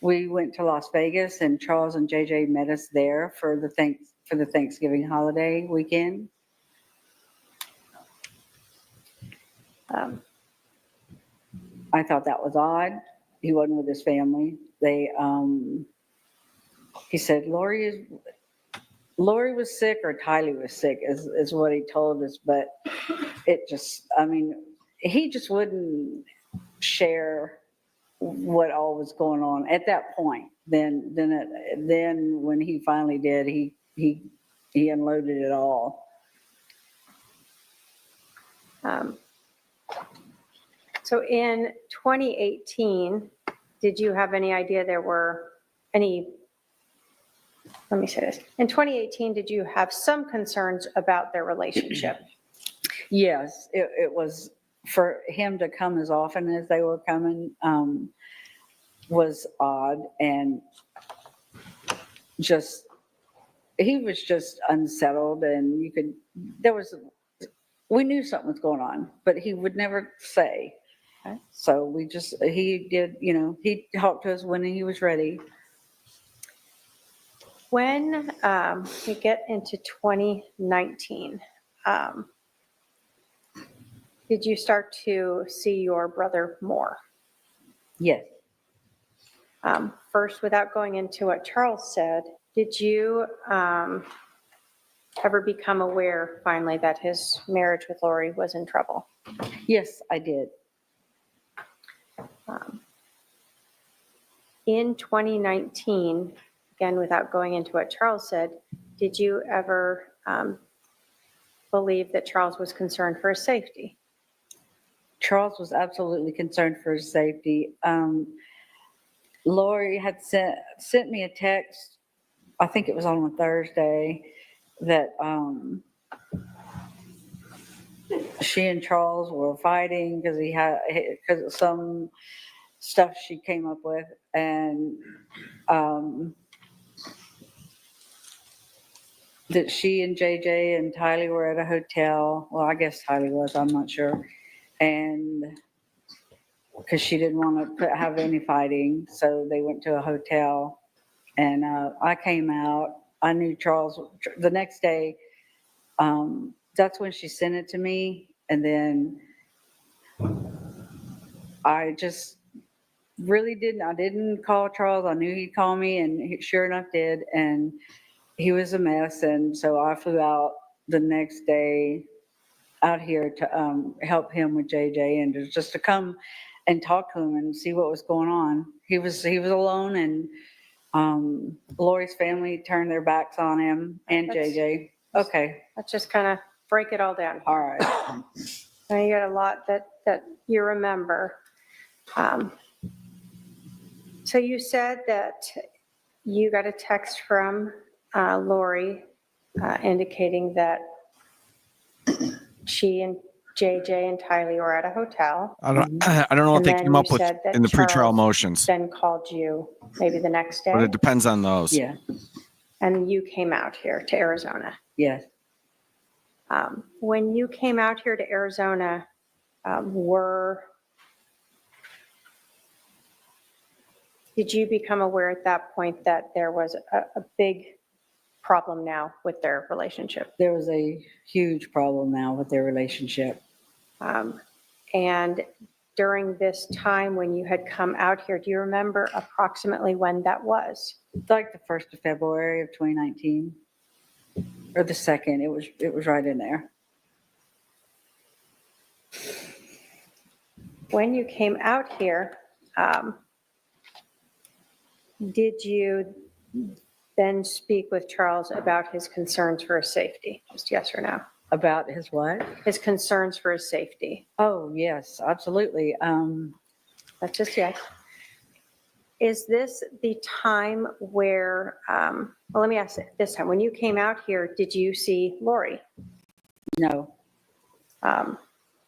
we went to Las Vegas, and Charles and JJ met us there for the Thanksgiving holiday weekend. I thought that was odd. He wasn't with his family. He said Lori was sick, or Tylee was sick, is what he told us. But he just wouldn't share what all was going on at that point. Then when he finally did, he unloaded it all. So in 2018, did you have any idea there were any, let me say this, in 2018, did you have some concerns about their relationship? Yes, it was, for him to come as often as they were coming was odd, and he was just unsettled, and we knew something was going on, but he would never say. Okay. So he did, he talked to us when he was ready. When we get into 2019, Did you start to see your brother more? Yes. First, without going into what Charles said, did you ever become aware finally that his marriage with Lori was in trouble? Yes, I did. In 2019, again, without going into what Charles said, did you ever believe that Charles was concerned for his safety? Charles was absolutely concerned for his safety. Lori had sent me a text, I think it was on a Thursday, that she and Charles were fighting because of some stuff she came up with, and that she and JJ and Tylee were at a hotel. Well, I guess Tylee was, I'm not sure. And because she didn't want to have any fighting, so they went to a hotel. And I came out. I knew Charles the next day. That's when she sent it to me. And then I just really I didn't call Charles. I knew he'd call me, and he sure enough did. And he was a mess. And so I flew out the next day out here to help him with JJ and just to come and talk to him and see what was going on. He was alone, and Lori's family turned their backs on him and JJ. Okay. Let's just kind of break it all down. All right. Now you got a lot that you remember. So you said that you got a text from Lori indicating that she and JJ and Tylee were at a hotel. I don't know what And they then came up you with said that in the pretrial Charles motions, Then called you maybe the next but day, it depends on those. Yeah. and you came out here to Arizona. Yes. When you came out here to Arizona, did you become aware at that point that there was a big problem now with their relationship? There was a huge problem now with their relationship. And during this time when you had come out here, do you remember approximately when that was? Like the 1st of February of 2019, or the 2nd. It was right in there. When you came out here, did you then speak with Charles about his concerns for his safety? Just yes or no? About his what? His concerns for his safety. Oh, yes, absolutely. That's just yes. Is this the time where, well, let me ask it this time. When you came out here, did you see Lori? No.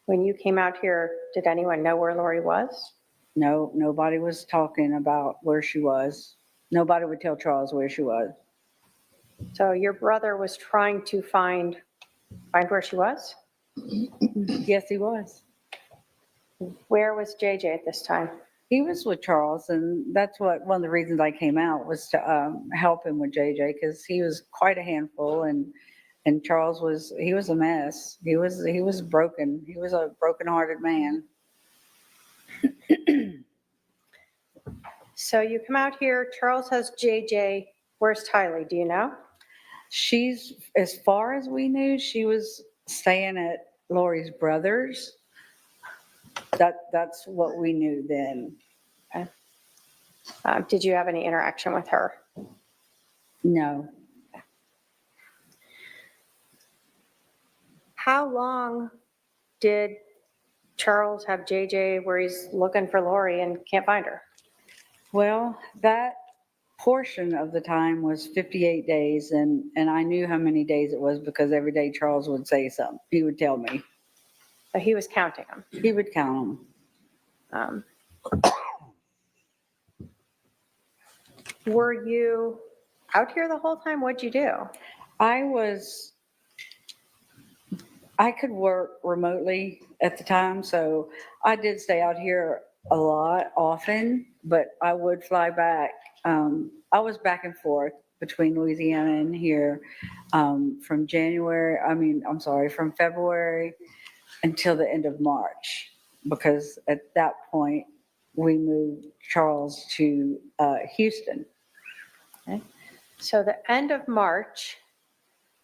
When you came out here, did anyone know where Lori was? No, nobody was talking about where she was. Nobody would tell Charles where she was. So your brother was trying to find where she was? Yes, he was. Where was JJ at this time? He was with Charles, and that's one of the reasons I came out was to help him with JJ, because he was quite a handful, and Charles was a mess. He was broken. He was a broken-hearted man. So you come out here, Charles has JJ. Where's Tylee? Do you know? She's, as far as we knew, she was staying at Lori's brother's. That's what we knew then. Okay. Did you have any interaction with her? No. How long did Charles have JJ where he's looking for Lori and can't find her? Well, that portion of the time was 58 days, and I knew how many days it was because every day Charles would say something. He would tell me. So he was counting them. He would count them. Were you out here the whole time? What'd you do? I could work remotely at the time, so I did stay out here a lot, often, but I would fly back. I was back and forth between Louisiana and here from February until the end of March, because at that point, we moved Charles to Houston. So the end of March,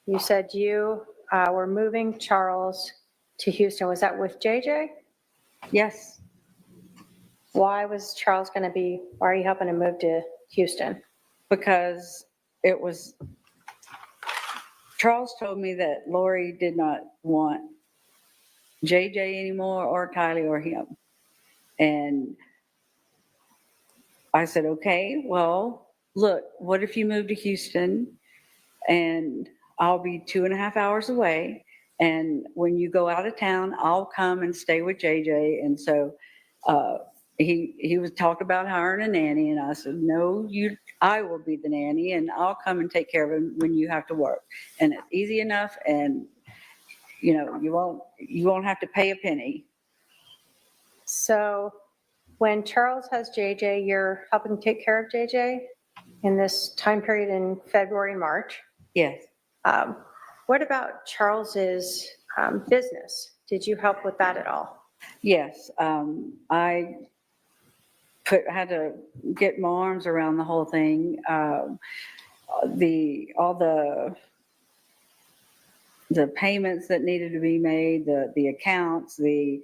you said you were moving Charles to Houston. Was that with JJ? Yes, Why was Charles going to be, why are you helping him move to Houston? because it was, Charles told me that Lori did not want JJ anymore, or Kylie, or him. And I said, okay, well, look, what if you move to Houston and I'll be 2.5 hours away, and when you go out of town, I'll come and stay with JJ. And so he was talking about hiring a nanny, and I said, no, I will be the nanny, and I'll come and take care of him when you have to work. And it's easy enough, and you won't have to pay a penny. So when Charles has JJ, you're helping take care of JJ in this time period in February and March. Yes. What about Charles's business? Did you help with that at all? Yes, I had to get my arms around the whole thing. All the payments that needed to be made, the accounts, the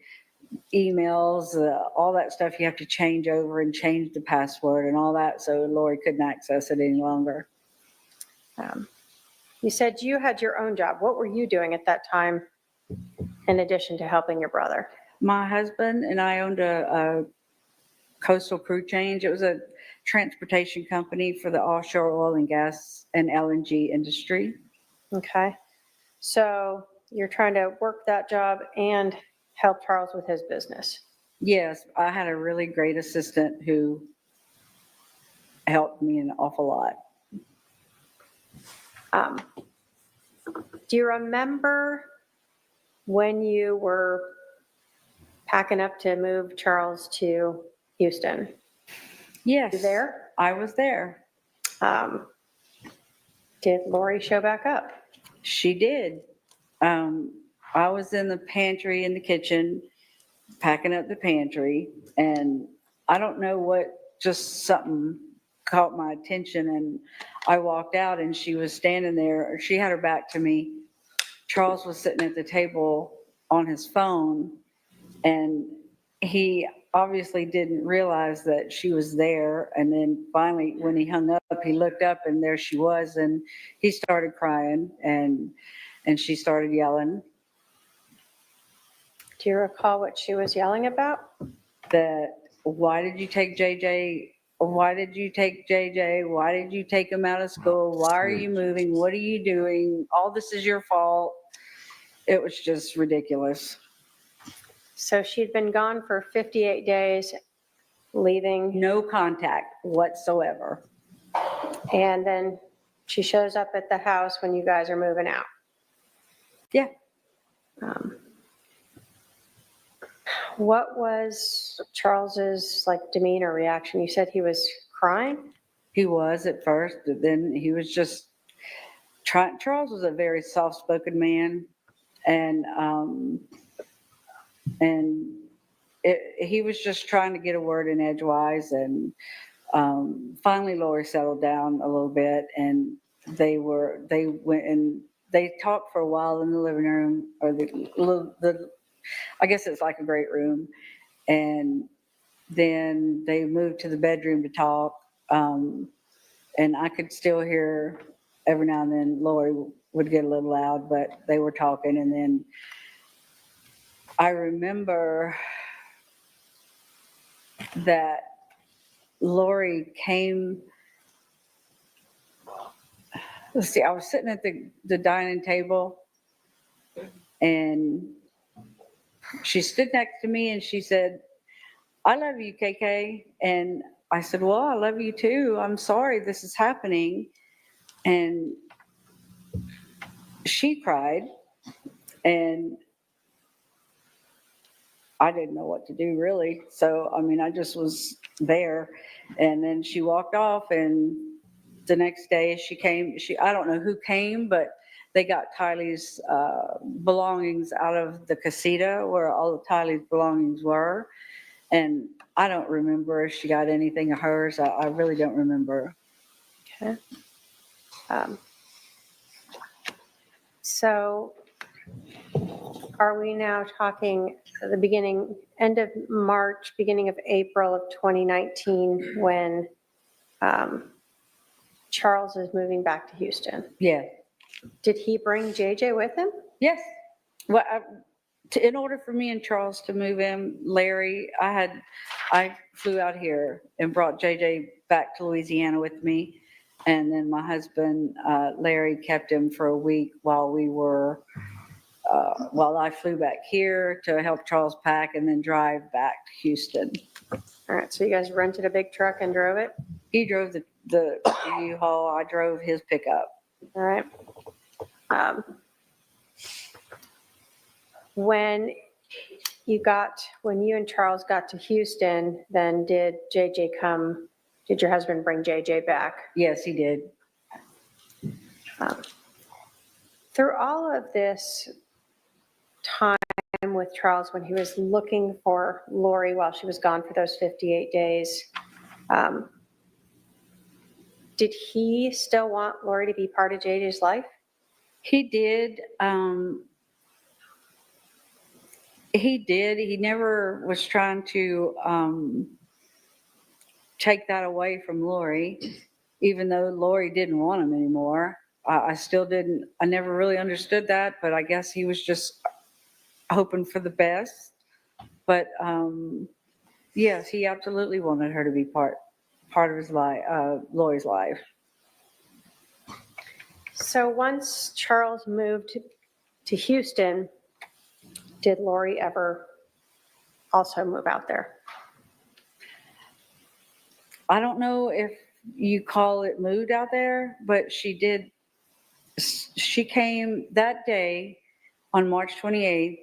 emails, all that stuff you have to change over and change the password and all that, so Lori couldn't access it any longer. You said you had your own job. What were you doing at that time in addition to helping your brother? My husband and I owned a coastal crew change. It was a transportation company for the offshore oil and gas and LNG industry. Okay. So you're trying to work that job and help Charles with his business. Yes, I had a really great assistant who helped me an awful lot. Do you remember when you were packing up to move Charles to Houston? Yes. You there? I was there. Did Lori show back up? She did. I was in the pantry in the kitchen, packing up the pantry, and I don't know what, just something caught my attention, and I walked out and she was standing there. She had her back to me. Charles was sitting at the table on his phone, and he obviously didn't realize that she was there. And then finally, when he hung up, he looked up and there she was, and he started crying, and she started yelling. Do you recall what she was yelling about? That, why did you take JJ? Why did you take JJ? Why did you take him out of school? Why are you moving? What are you doing? All this is your fault. It was just ridiculous. So she'd been gone for 58 days, leaving, No contact whatsoever. and then she shows up at the house when you guys are moving out. Yeah. What was Charles's demeanor reaction? You said he was crying? He was at first, but then he was just trying. Charles was a very soft-spoken man, and he was just trying to get a word in edgewise. And finally, Lori settled down a little bit, and they went and they talked for a while in the living room, or the I guess it's like a great room, and then they moved to the bedroom to talk. And I could still hear every now and then Lori would get a little loud, but they were talking. And then I remember that Lori came. Let's see, I was sitting at the dining table, and she stood next to me and she said, "I love you, KK." And I said, "Well, I love you too. I'm sorry this is happening." And she cried, and I didn't know what to do really. So, I mean, I just was there. And then she walked off, and the next day I don't know who came, but they got Tylee's belongings out of the casita where all of Tylee's belongings were. And I don't remember if she got anything of hers. I really don't remember. Okay. So are we now talking at the beginning, end of March, beginning of April of 2019, when Charles is moving back to Houston? Yeah. Did he bring JJ with him? Yes. Well, in order for me and Charles to move in, Larry, I flew out here and brought JJ back to Louisiana with me. And then my husband, Larry, kept him for a week while I flew back here to help Charles pack and then drive back to Houston. All right, so you guys rented a big truck and drove it? He drove the U-Haul, I drove his pickup. All right. When you and Charles got to Houston, then did your husband bring JJ back? Yes, he did. Through all of this time with Charles, when he was looking for Lori while she was gone for those 58 days, did he still want Lori to be part of JJ's life? He did. He never was trying to take that away from Lori, even though Lori didn't want him anymore. I still didn't. I never really understood that, but I guess he was just hoping for the best. But yes, he absolutely wanted her to be part of his life, Lori's life. So once Charles moved to Houston, did Lori ever also move out there? I don't know if you call it moved out there, but she did. She came that day on March 28th.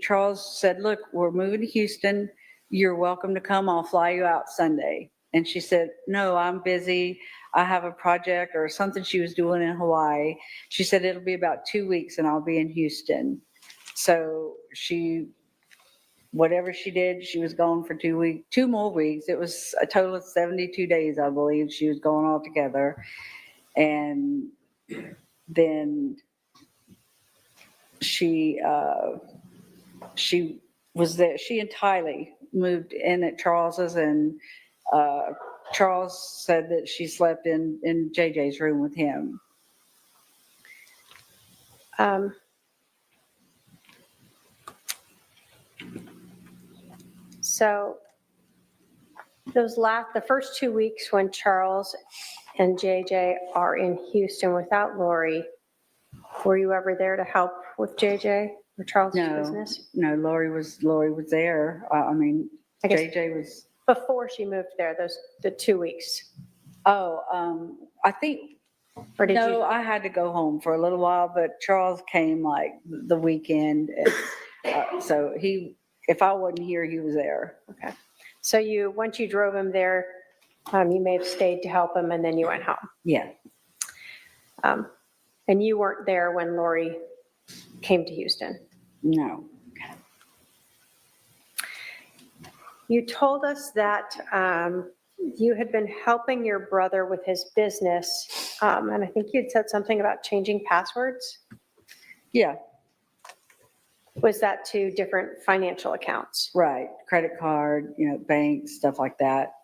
Charles said, "Look, we're moving to Houston. You're welcome to come. I'll fly you out Sunday." And she said, "No, I'm busy. I have a project," or something she was doing in Hawaii. She said, "It'll be about 2 weeks and I'll be in Houston." So whatever she did, she was gone for 2 weeks, 2 more weeks. It was a total of 72 days, I believe, she was gone altogether. And then she was there. She and Tylee moved in at Charles's, and Charles said that she slept in JJ's room with him. So the first 2 weeks when Charles and JJ are in Houston without Lori, were you ever there to help with JJ or Charles' No. business? No, Lori was there. I guess JJ was. before she moved there, the 2 weeks. I think, Or did no, you? I had to go home for a little while, but Charles came like the weekend. So if I wasn't here, he was there. Okay. So once you drove him there, you may have stayed to help him and then you went home. Yeah. And you weren't there when Lori came to Houston. No. You told us that you had been helping your brother with his business, and I think you'd said something about changing passwords. Yeah, Was that to different financial accounts? right. Credit card, bank, stuff like that.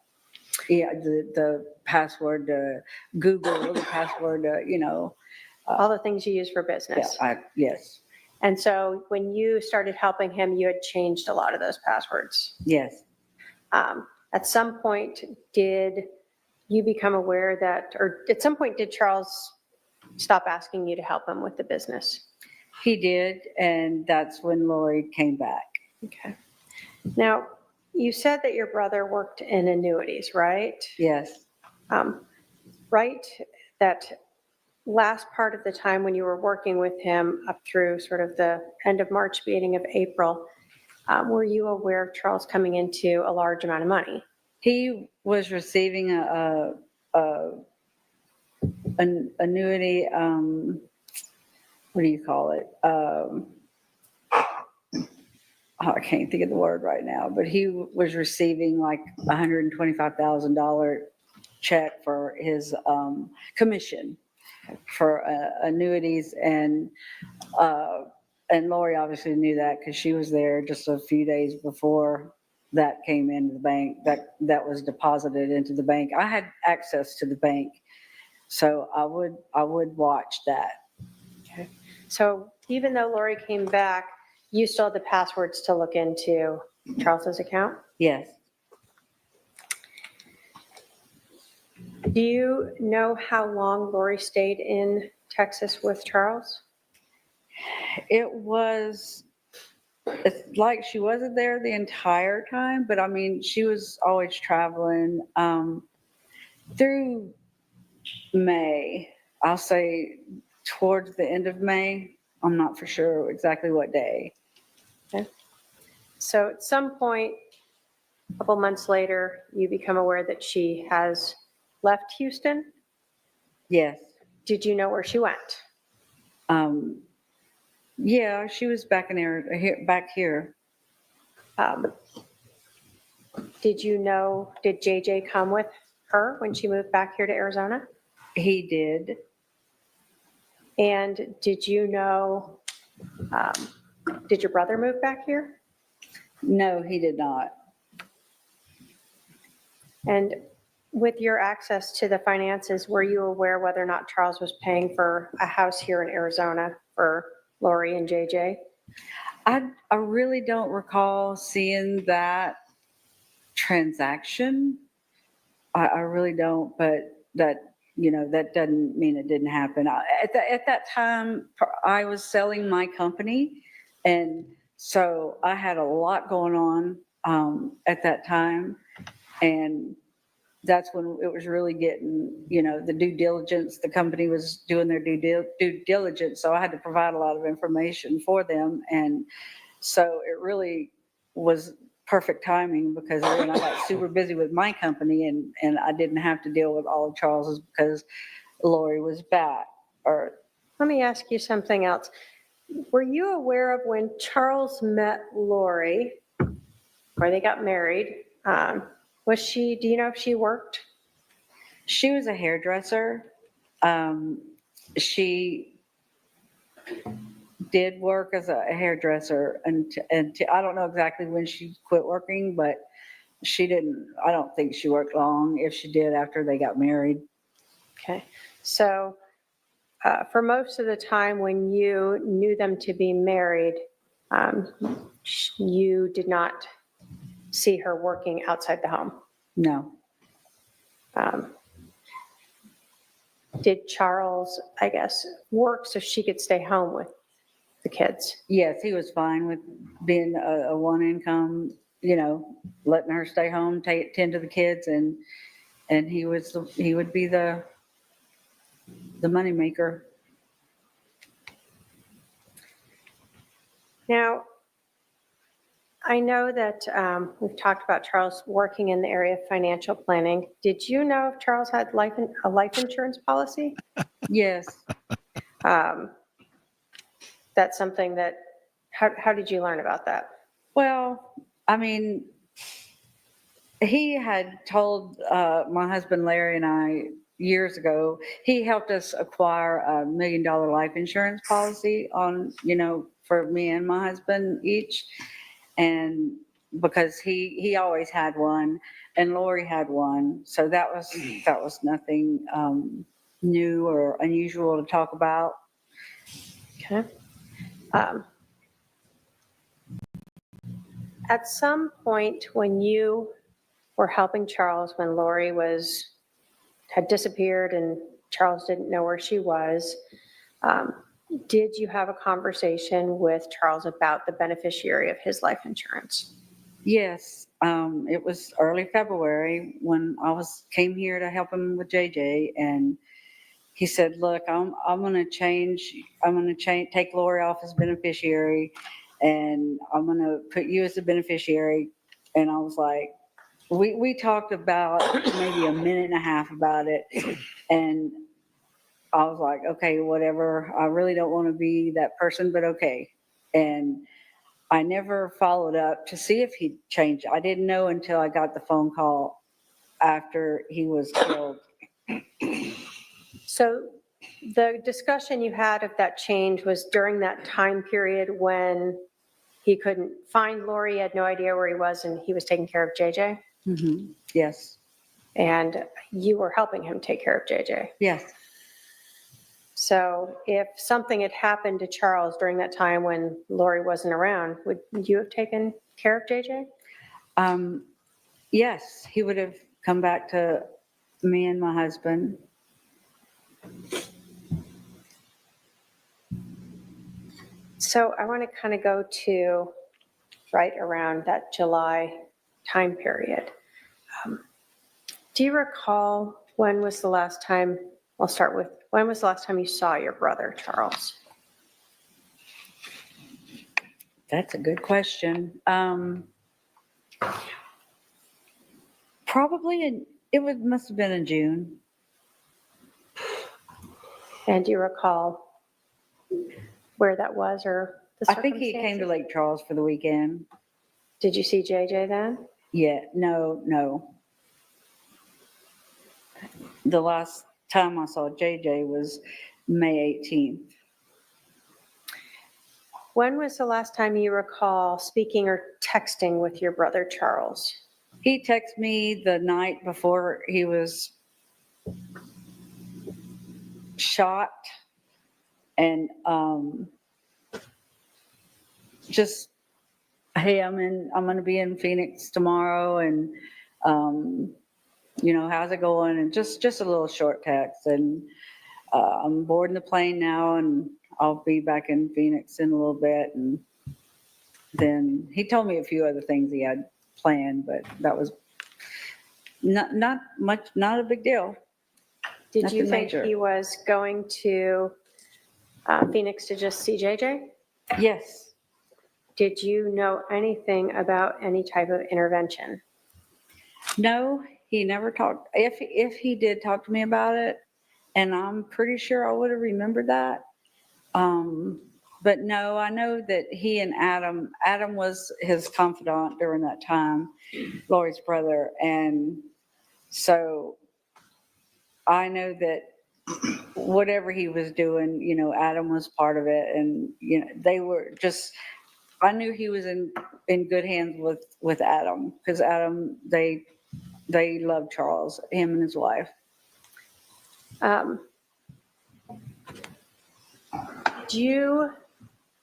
Yeah, the password to Google, the password to, All the things you use for yeah, business. yes, And so when you started helping him, you had changed a lot of those passwords. yes. At some point, did you become aware or at some point, did Charles stop asking you to help him with the business? He did, and that's when Lori came back. Okay. Now, you said that your brother worked in annuities, right? Yes, Right? That last part of the time when you were working with him up through sort of the end of March, beginning of April, were you aware of Charles coming into a large amount of money? he was receiving an annuity, what do you call it? I can't think of the word right now, but he was receiving like $125,000 check for his commission for annuities. And Lori obviously knew that because she was there just a few days before that came into the bank, that was deposited into the bank. I had access to the bank, so I would watch that. So even though Lori came back, you still had the passwords to look into Charles's account? Yes. Do you know how long Lori stayed in Texas with Charles? It's like she wasn't there the entire time, but I mean, she was always traveling through May. I'll say towards the end of May. I'm not for sure exactly what day. So at some point, a couple months later, you become aware that she has left Houston. Yes. Did you know where she went? Yeah, she was back back here. Did you know, did JJ come with her when she moved back here to Arizona? He did. And did you know, did your brother move back here? No, he did not. And with your access to the finances, were you aware whether or not Charles was paying for a house here in Arizona for Lori and JJ? I really don't recall seeing that transaction. I really don't, but that, that doesn't mean it didn't happen. At that time, I was selling my company, and so I had a lot going on at that time, and that's when it was really getting, the due diligence. The company was doing their due diligence, so I had to provide a lot of information for them, and so it really was perfect timing because then I got super busy with my company, and I didn't have to deal with all of Charles's because Lori was back. Or Let me ask you something else. Were you aware of when Charles met Lori, or they got married? Do you know if she worked? she was a hairdresser. She did work as a hairdresser, and I don't know exactly when she quit working, but I don't think she worked long, if she did, after they got married. Okay, so for most of the time when you knew them to be married, you did not see her working outside the home. No. Did Charles, I guess, work so she could stay home with the kids? Yes, he was fine with being a one income, letting her stay home, tend to the kids, and he would be the moneymaker. Now, I know that we've talked about Charles working in the area of financial planning. Did you know if Charles had a life insurance policy? Yes. That's something that, how did you learn about that? Well, I mean, he had told my husband Larry and I years ago, he helped us acquire $1 million life insurance policy for me and my husband each. And because he always had one, and Lori had one. So that was nothing new or unusual to talk about. Okay. At some point when you were helping Charles, when Lori had disappeared and Charles didn't know where she was, did you have a conversation with Charles about the beneficiary of his life insurance? Yes. It was early February when I came here to help him with JJ, and he said, look, I'm going to take Lori off as beneficiary, and I'm going to put you as the beneficiary. And I was like, we talked about maybe a minute and a half about it. And I was like, okay, whatever. I really don't want to be that person, but okay. And I never followed up to see if he changed. I didn't know until I got the phone call after he was killed. So the discussion you had of that change was during that time period when he couldn't find Lori, had no idea where he was, and he was taking care of JJ? Yes, And you were helping him take care of JJ. yes. So if something had happened to Charles during that time when Lori wasn't around, would you have taken care of JJ? Yes, he would have come back to me and my husband. So I want to kind of go to right around that July time period. Do you recall when was the last time, I'll start with, when was the last time you saw your brother, Charles? That's a good question. Probably must have been in June. And do you recall where that was or the I think he came to circumstances? Lake Charles for the weekend. Did you see JJ then? Yeah, no. The last time I saw JJ was May 18th. When was the last time you recall speaking or texting with your brother, Charles? He texted me the night before he was shot, and just, hey, I'm going to be in Phoenix tomorrow, and how's it going? And just a little short text, and I'm boarding the plane now, and I'll be back in Phoenix in a little bit. And then he told me a few other things he had planned, but that was not much, not a big deal. Did you Nothing think major. he was going to Phoenix to just see JJ? Yes. Did you know anything about any type of intervention? No, he never talked. If he did talk to me about it, and I'm pretty sure I would have remembered that. But no, I know that he and Adam was his confidant during that time, Lori's brother. And so I know that whatever he was doing, Adam was part of it. And, they were just, I knew he was in good hands with Adam, because Adam, they loved Charles, him and his wife. Do you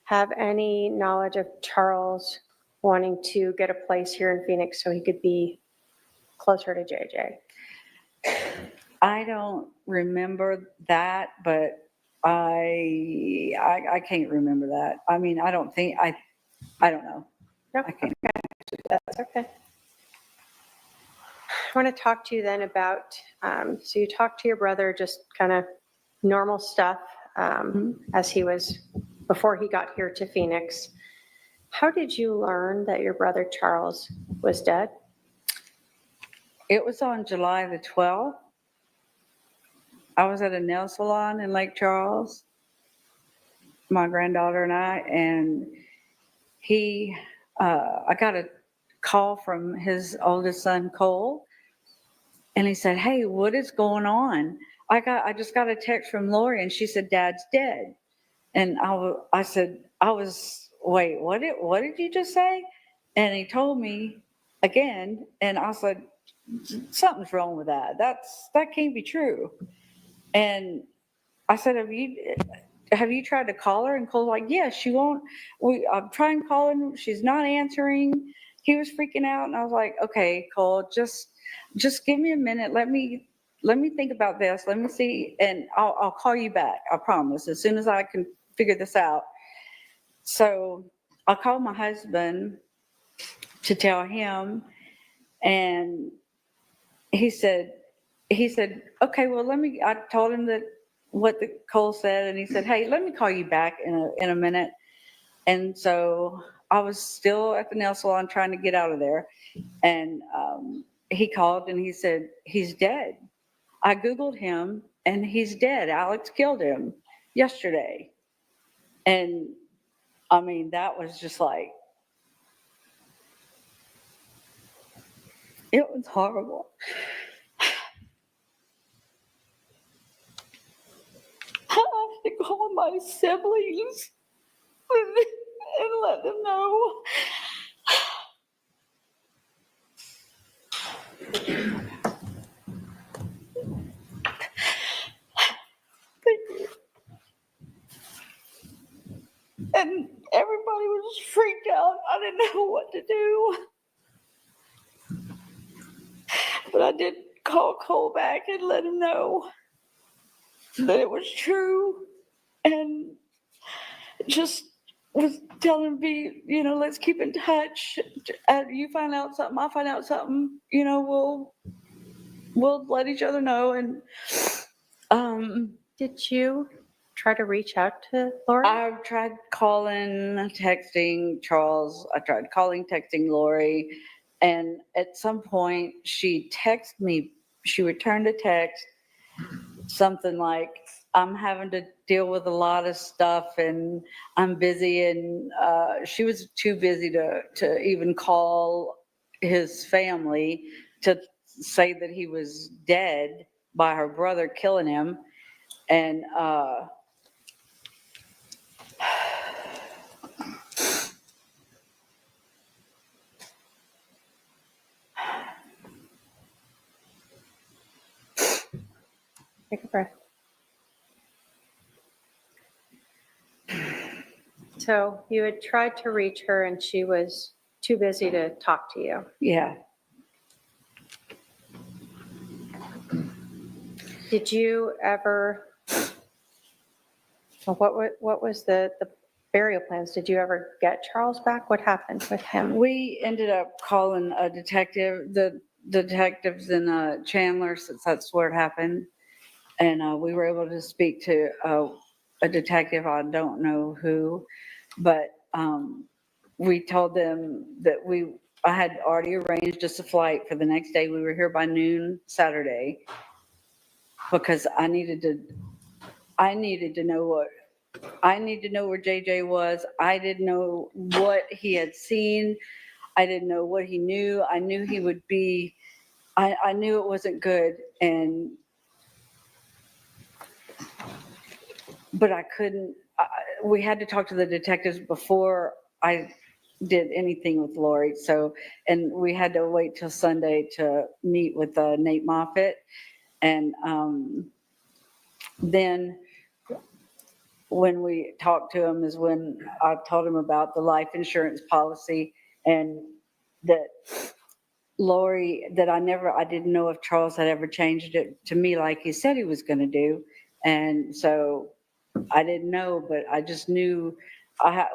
have any knowledge of Charles wanting to get a place here in Phoenix so he could be closer to JJ? I don't remember that, but I can't remember that. I mean, I don't know. No, I can't. that's okay. I want to talk to you then about, so you talked to your brother, just kind of normal stuff as he was, before he got here to Phoenix. How did you learn that your brother Charles was dead? It was on July the 12th. I was at a nail salon in Lake Charles, my granddaughter and I, and I got a call from his oldest son, Cole, and he said, "Hey, what is going on? I just got a text from Lori, and she said Dad's dead." And I said, wait, what did you just say? And he told me again, and I said, something's wrong with that. That can't be true. And I said, have you tried to call her? And Cole's like, yeah, she won't. I'm trying calling. She's not answering. He was freaking out. And I was like, okay, Cole, just give me a minute. Let me think about this. Let me see. And I'll call you back. I promise, as soon as I can figure this out. So I called my husband to tell him, and he said, okay, well, I told him that what the Cole said, and he said, hey, let me call you back in a minute. And so I was still at the nail salon trying to get out of there. And he called and he said, he's dead. I Googled him, and he's dead. Alex killed him yesterday. And I mean, that was just like, it was horrible. I have to call my siblings and let them know. And everybody was freaked out. I didn't know what to do. But I did call Cole back and let him know that it was true. And just was telling him, let's keep in touch. You find out something, I find out something, we'll let each other know. And Did you try to reach out to Lori? I've tried calling, texting Charles. I tried calling, texting Lori. And at some point she texted me, she returned a text, something like, I'm having to deal with a lot of stuff and I'm busy. And she was too busy to even call his family to say that he was dead by her brother killing him. And Take a breath. So you had tried to reach her and she was too busy to talk to you. yeah. Did you ever, what was the burial plans? Did you ever get Charles back? What happened with him? We ended up calling a detective, the detectives in Chandler, since that's where it happened. And we were able to speak to a detective, I don't know who, but we told them that I had already arranged us a flight for the next day. We were here by noon Saturday because I needed to know I need to know where JJ was. I didn't know what he had seen. I didn't know what he knew. I knew he would be, I knew it wasn't good. But I couldn't, we had to talk to the detectives before I did anything with Lori. So, and we had to wait till Sunday to meet with Nate Moffitt. And then when we talked to him is when I told him about the life insurance policy and that Lori, that I didn't know if Charles had ever changed it to me like he said he was going to do. And so I didn't know, but I just knew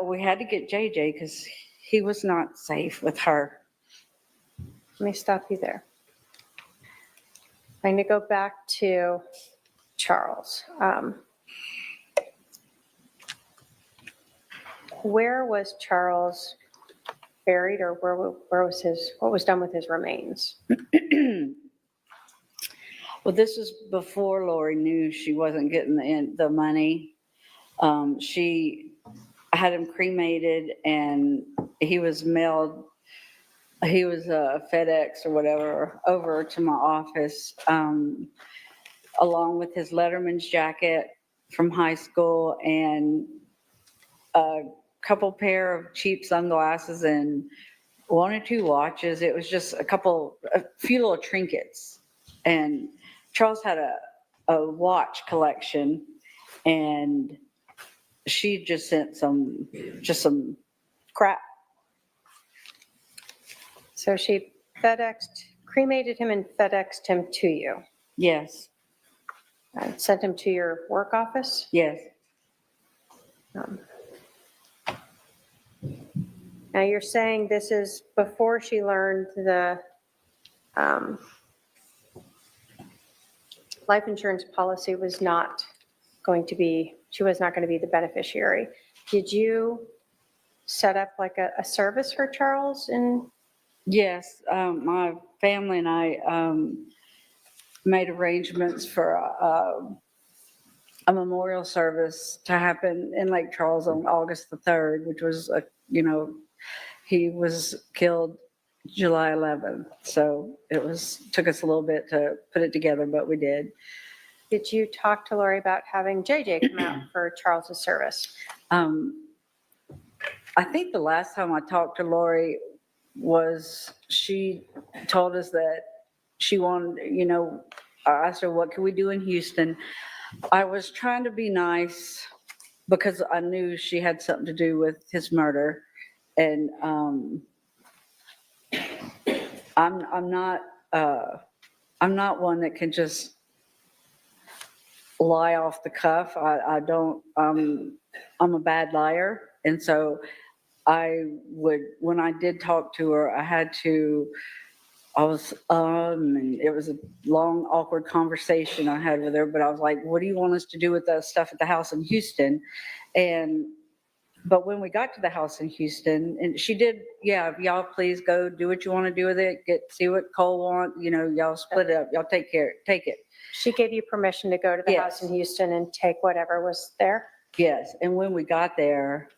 we had to get JJ because he was not safe with her. Let me stop you there. I'm going to go back to Charles. Where was Charles buried, or where was what was done with his remains? Well, this was before Lori knew she wasn't getting the money. She had him cremated and he was mailed, he was FedEx or whatever over to my office, along with his Letterman's jacket from high school and a couple pair of cheap sunglasses and 1 or 2 watches. It was just a few little trinkets. And Charles had a watch collection, and she just sent some crap. So she cremated him and FedExed him to you. Yes, And sent him to your work office? yes. Now you're saying this is before she learned the life insurance policy was not going to be, she was not going to be the beneficiary. Did you set up like a service for Charles? Yes, my family and I made arrangements for a memorial service to happen in Lake Charles on August the 3rd, which was, he was killed July 11th. So took us a little bit to put it together, but we did. Did you talk to Lori about having JJ come out for Charles's service? I think the last time I talked to Lori was she told us that she wanted, I asked her, what can we do in Houston? I was trying to be nice because I knew she had something to do with his murder. And I'm not one that can just lie off the cuff. I'm a bad liar. And so when I did talk to her, and it was a long, awkward conversation I had with her, but I was like, what do you want us to do with the stuff at the house in Houston? But when we got to the house in Houston, and she did, y'all please go do what you want to do with it, see what Cole wants, y'all split it up, y'all take it. She gave you permission to go to the house in Houston and take whatever was there? Yes, and when we got there,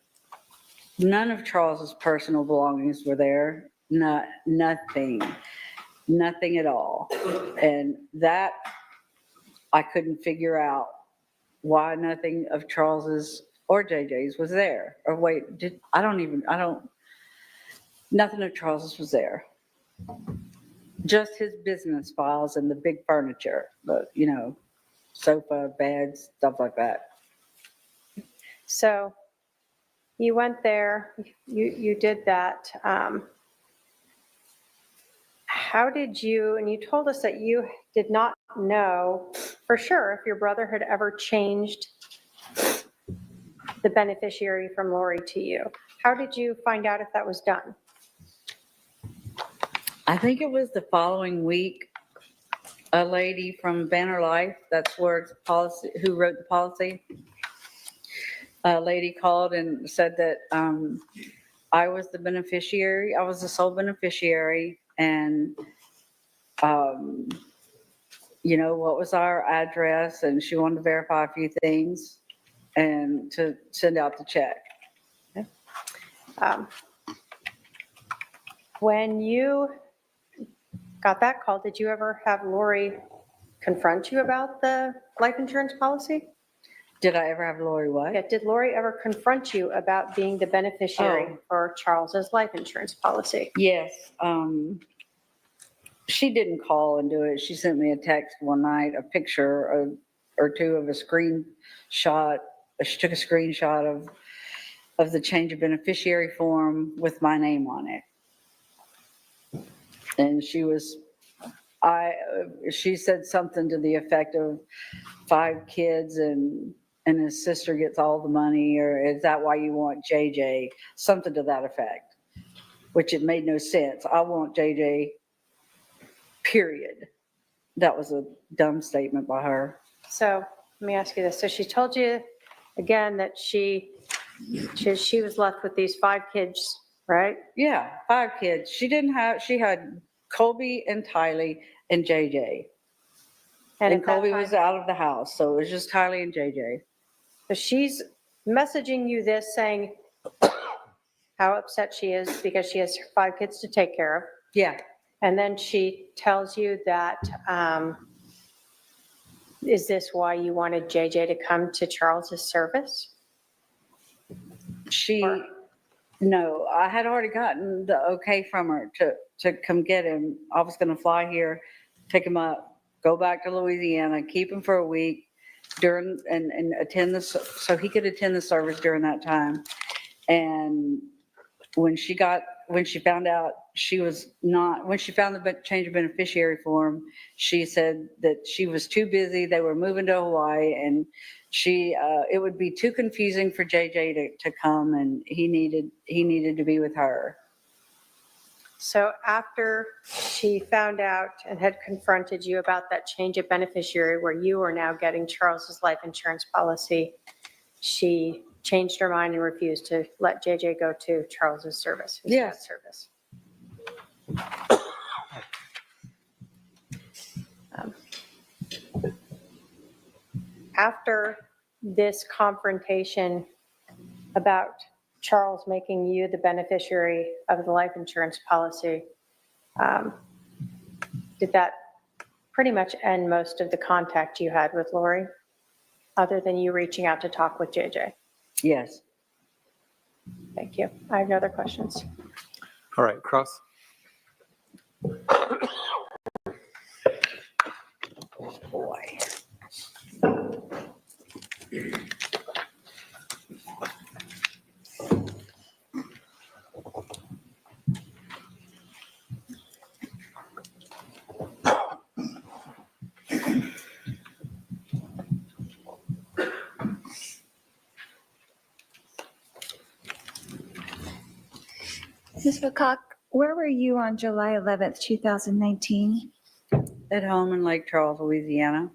none of Charles's personal belongings were there, nothing at all. And that, I couldn't figure out why nothing of Charles's or JJ's was there. Or wait, nothing of Charles's was there. Just his business files and the big furniture, but, sofa, beds, stuff like that. So you went there, you did that. How did you, and you told us that you did not know for sure if your brother had ever changed the beneficiary from Lori to you. How did you find out if that was done? I think it was the following week, a lady from Banner Life, that's where it's policy, who wrote the policy. A lady called and said that I was the beneficiary. I was the sole beneficiary. And, what was our address? And she wanted to verify a few things and to send out the check. When you got that call, did you ever have Lori confront you about the life insurance policy? Did I ever have Lori what? Yeah, did Lori ever confront you about being the beneficiary for Charles's life insurance policy? Yes. She didn't call and do it. She sent me a text one night, a picture or two of a screenshot. She took a screenshot of the change of beneficiary form with my name on it. And she said something to the effect of 5 kids and his sister gets all the money, or is that why you want JJ? Something to that effect, which it made no sense. I want JJ, period. That was a dumb statement by her. So let me ask you this. So she told you again that she was left with these 5 kids, right? Yeah, 5 kids. She had Colby and Tylee and JJ. And at that Colby time- was out of the house, so it was just Tylee and JJ. So she's messaging you this saying how upset she is because she has 5 kids to take care of. Yeah. And then she tells you that, is this why you wanted JJ to come to Charles's service? No, I had already gotten the okay from her to come get him. I was going to fly here, pick him up, go back to Louisiana, keep him for a week and attend so he could attend the service during that time. And when she found out when she found the change of beneficiary form, she said that she was too busy. They were moving to Hawaii, and it would be too confusing for JJ to come, and he needed to be with her. So after she found out and had confronted you about that change of beneficiary where you are now getting Charles's life insurance policy, she changed her mind and refused to let JJ go to Charles's service. Yes. after this confrontation about Charles making you the beneficiary of the life insurance policy, did that pretty much end most of the contact you had with Lori, other than you reaching out to talk with JJ? Yes. Thank you. I have no other questions. All right, Cross. Boy. Ms. Woodcock, where were you on July 11th, 2019? At home in Lake Charles, Louisiana.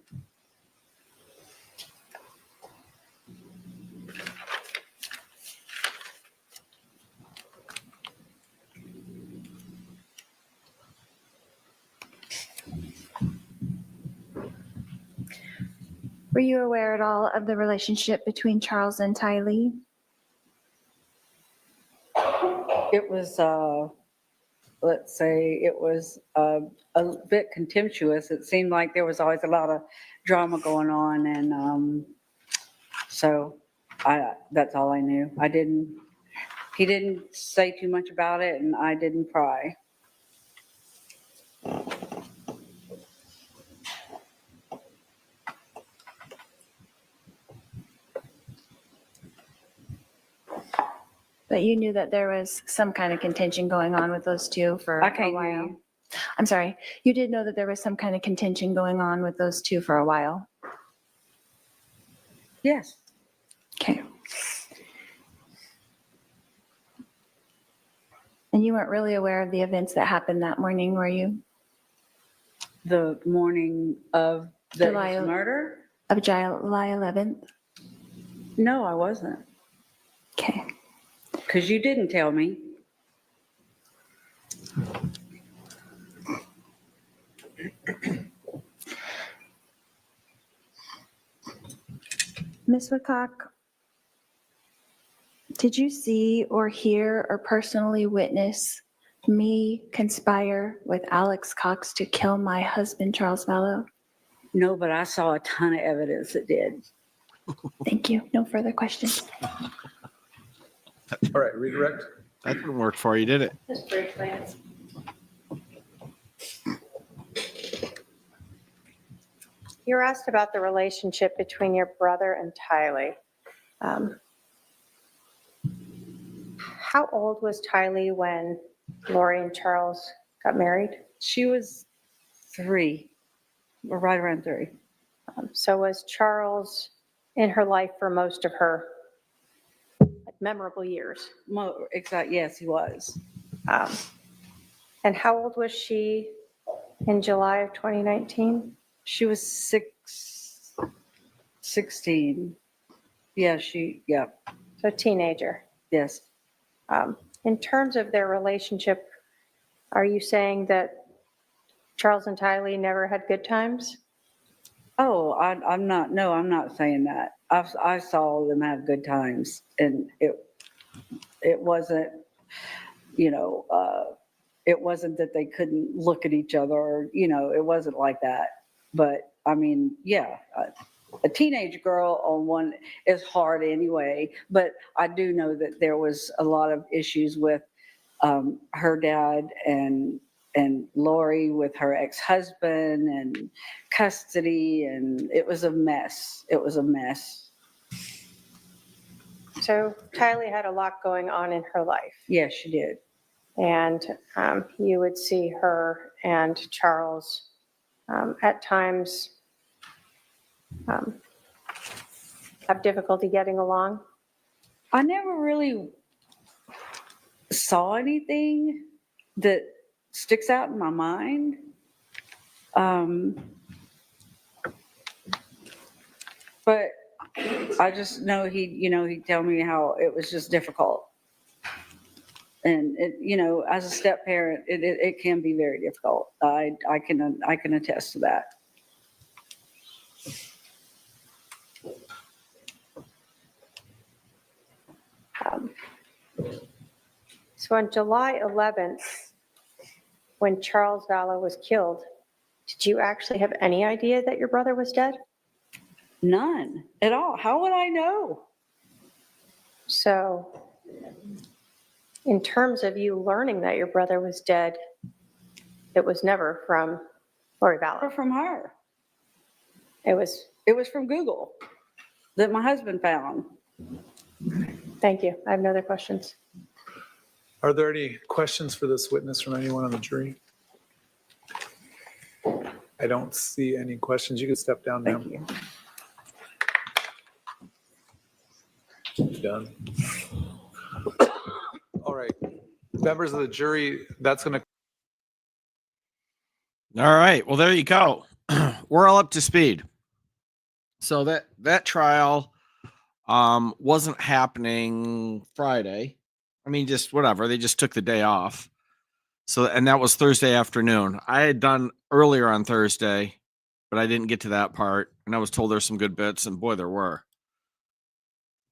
Were you aware at all of the relationship between Charles and Tylee? It was, let's say, it was a bit contemptuous. It seemed like there was always a lot of drama going on, and so that's all I knew. He didn't say too much about it, and I didn't pry. But you knew that there was some kind of contention going on with those two for I a can't hear while. you. I'm sorry. You did know that there was some kind of contention going on with those two for a while. Yes. Okay. And you weren't really aware of the events that happened that morning, were you? The morning of the July- murder? Of July 11th? No, I wasn't. Okay. Because you didn't tell me. Ms. Woodcock, did you see or hear or personally witness me conspire with Alex Cox to kill my husband, Charles Vallow? No, but I saw a ton of evidence that did. Thank you. No further questions. All right, redirect. That didn't work for you, did it? Just briefly. You were asked about the relationship between your brother and Tylee. How old was Tylee when Lori and Charles got married? She was 3, or right around 3. So was Charles in her life for most of her memorable years? Exactly, yes, he was. And how old was she in July of 2019? She was 16. Yeah, So a teenager. yes. In terms of their relationship, are you saying that Charles and Tylee never had good times? Oh, I'm not saying that. I saw them have good times, and it wasn't, it wasn't that they couldn't look at each other, or, it wasn't like that. But I mean, yeah, a teenage girl on one is hard anyway, but I do know that there was a lot of issues with her dad and Lori with her ex-husband and custody, and it was a mess. It was a mess. So Tylee had a lot going on in her life, Yes, she did. and you would see her and Charles at times have difficulty getting along. I never really saw anything that sticks out in my mind. But I just know he'd tell me how it was just difficult. And as a step parent, it can be very difficult. I can attest to that. So on July 11th, when Charles Vallow was killed, did you actually have any idea that your brother was dead? None at all. How would I know? So in terms of you learning that your brother was dead, it was never from Lori Or Vallow. from her. It was, It was from Google that my husband found. thank you. I have no other questions. Are there any questions for this witness from anyone on the jury? I don't see any questions. You can step down now. Thank you. Done. All right. Members of the jury, that's going to All right. Well, there you go. We're all up to speed. So that trial wasn't happening Friday. I mean, just whatever. They just took the day off. So, and that was Thursday afternoon. I had done earlier on Thursday, but I didn't get to that part. And I was told there's some good bits, and boy, there were.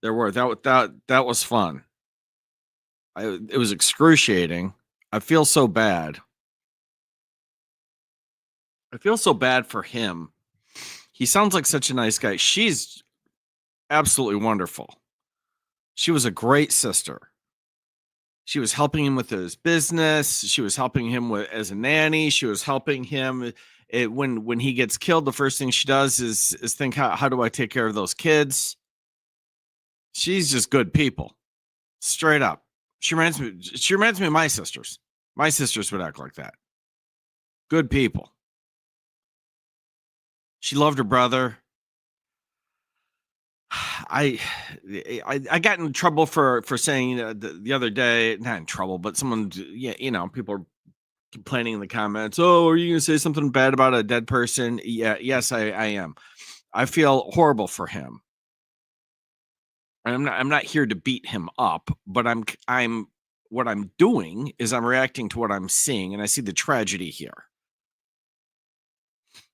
That was fun. It was excruciating. I feel so bad. I feel so bad for him. He sounds like such a nice guy. She's absolutely wonderful. She was a great sister. She was helping him with his business. She was helping him as a nanny. She was helping him when he gets killed. The first thing she does is think, how do I take care of those kids? She's just good people, straight up. She reminds me of my sisters. My sisters would act like that. Good people. She loved her brother. I got in trouble for saying the other day, not in trouble, but someone, people are complaining in the comments. Oh, are you going to say something bad about a dead person? Yes, I am. I feel horrible for him. I'm not here to beat him up, but what I'm doing is I'm reacting to what I'm seeing, and I see the tragedy here.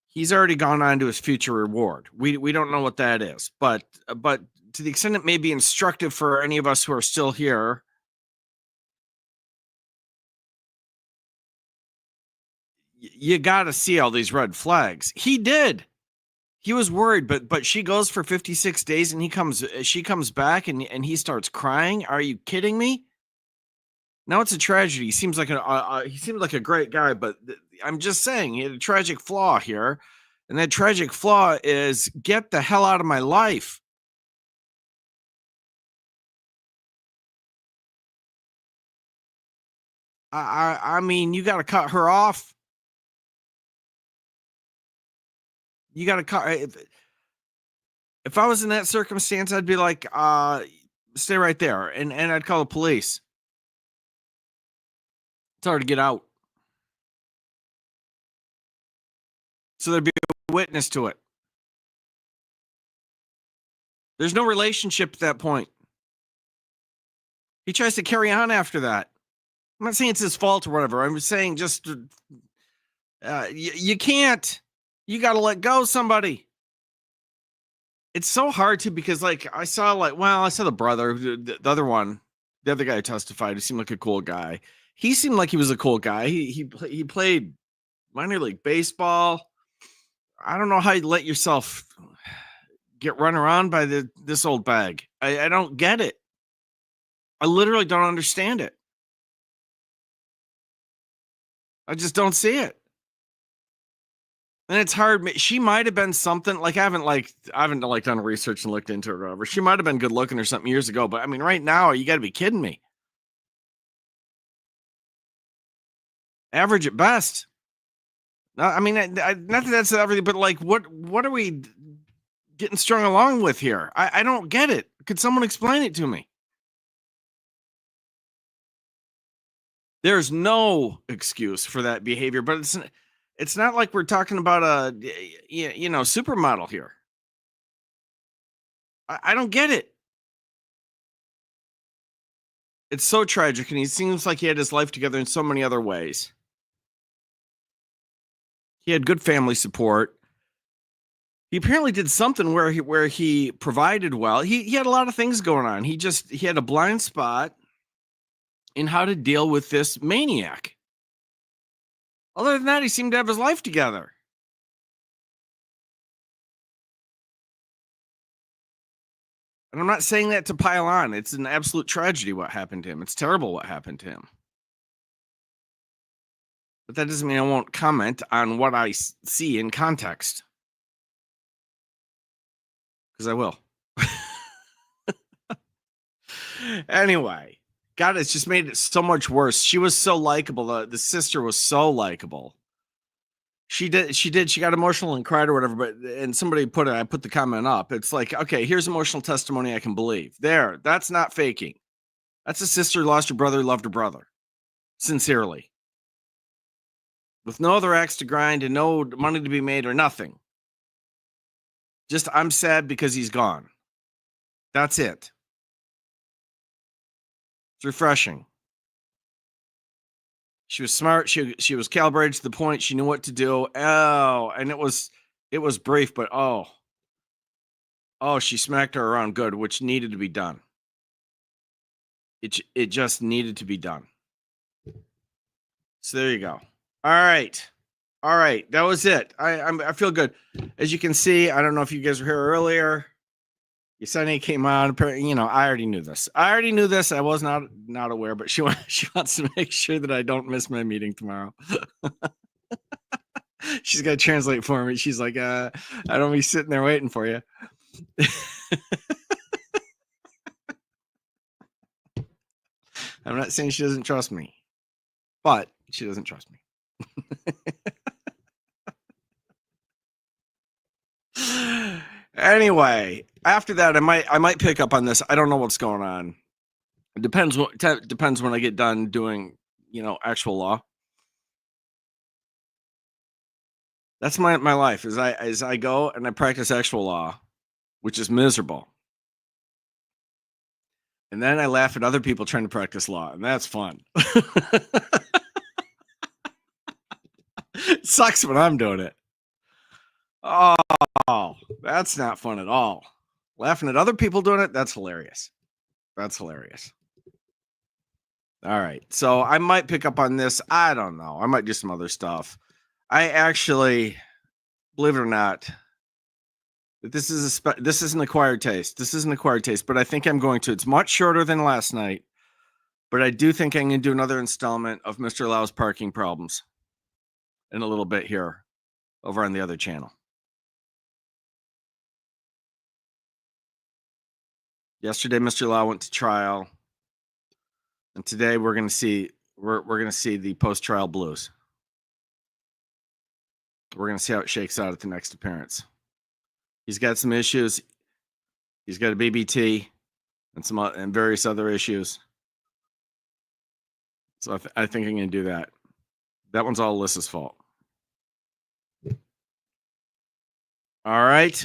He's already gone on to his future reward. We don't know what that is, but to the extent it may be instructive for any of us who are still here, you got to see all these red flags. He did. He was worried, but she goes for 56 days and she comes back and he starts crying. Are you kidding me? Now it's a tragedy. He seems like a great guy, but I'm just saying he had a tragic flaw here. And that tragic flaw is get the hell out of my life. I mean, you got to cut her off. You got to cut. If I was in that circumstance, I'd be like, stay right there. And I'd call the police. It's hard to get out. So there'd be a witness to it. There's no relationship at that point. He tries to carry on after that. I'm not saying it's his fault or whatever. I'm saying just you can't. You got to let go somebody. It's so hard to, because I saw the brother, the other one, the other guy who testified, who seemed like a cool guy. He seemed like he was a cool guy. He played minor league baseball. I don't know how you let yourself get run around by this old bag. I don't get it. I literally don't understand it. I just don't see it. And it's hard. She might have been something I haven't done research and looked into it or whatever. She might have been good looking or something years ago. But I mean, right now, you got to be kidding me. Average at best. No, I mean, not that that's everything, but what are we getting strung along with here? I don't get it. Could someone explain it to me? There's no excuse for that behavior, but it's not like we're talking about a supermodel here. I don't get it. It's so tragic, and he seems like he had his life together in so many other ways. He had good family support. he apparently did something where he provided well. He had a lot of things going on. He had a blind spot in how to deal with this maniac. Other than that, he seemed to have his life together. And I'm not saying that to pile on. It's an absolute tragedy what happened to him. It's terrible what happened to him. But that doesn't mean I won't comment on what I see in context. Because I will. Anyway, God, it's just made it so much worse. She was so likable. The sister was so likable. She got emotional and cried or whatever, and somebody I put the comment up. It's like, okay, here's emotional testimony I can believe. There, that's not faking. That's a sister who lost her brother, loved her brother. Sincerely. With no other axe to grind and no money to be made or nothing. Just, I'm sad because he's gone. That's it. It's refreshing. She was smart. She was calibrated to the point. She knew what to do. Oh, and it was brief, but oh, she smacked her around good, which needed to be done. It just needed to be done. So there you go. All right. That was it. I feel good. As you can see, I don't know if you guys were here earlier. Yesenia came on. You know, I already knew this. I was not aware, but she wants to make sure that I don't miss my meeting tomorrow. She's got to translate for me. She's like, I don't be sitting there waiting for you. I'm not saying she doesn't trust me, but she doesn't trust me. Anyway, after that, I might pick up on this. I don't know what's going on. It depends when I get done doing, actual law. That's my life. As I go and I practice actual law, which is miserable. And then I laugh at other people trying to practice law, and that's fun. It sucks when I'm doing it. Oh, that's not fun at all. Laughing at other people doing it, that's hilarious. All right. So I might pick up on this. I don't know. I might do some other stuff. I actually, believe it or not, this is an acquired taste. But I think I'm going to. It's much shorter than last night. But I do think I'm going to do another installment of Mr. Lau's parking problems in a little bit here over on the other channel. Yesterday, Mr. Lau went to trial, and today we're going to see the post-trial blues. We're going to see how it shakes out at the next appearance. He's got some issues. He's got a BBT and various other issues. So I think I'm going to do that. That one's all Alyssa's fault. All right.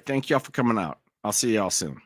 Thank y'all for coming out. I'll see y'all soon.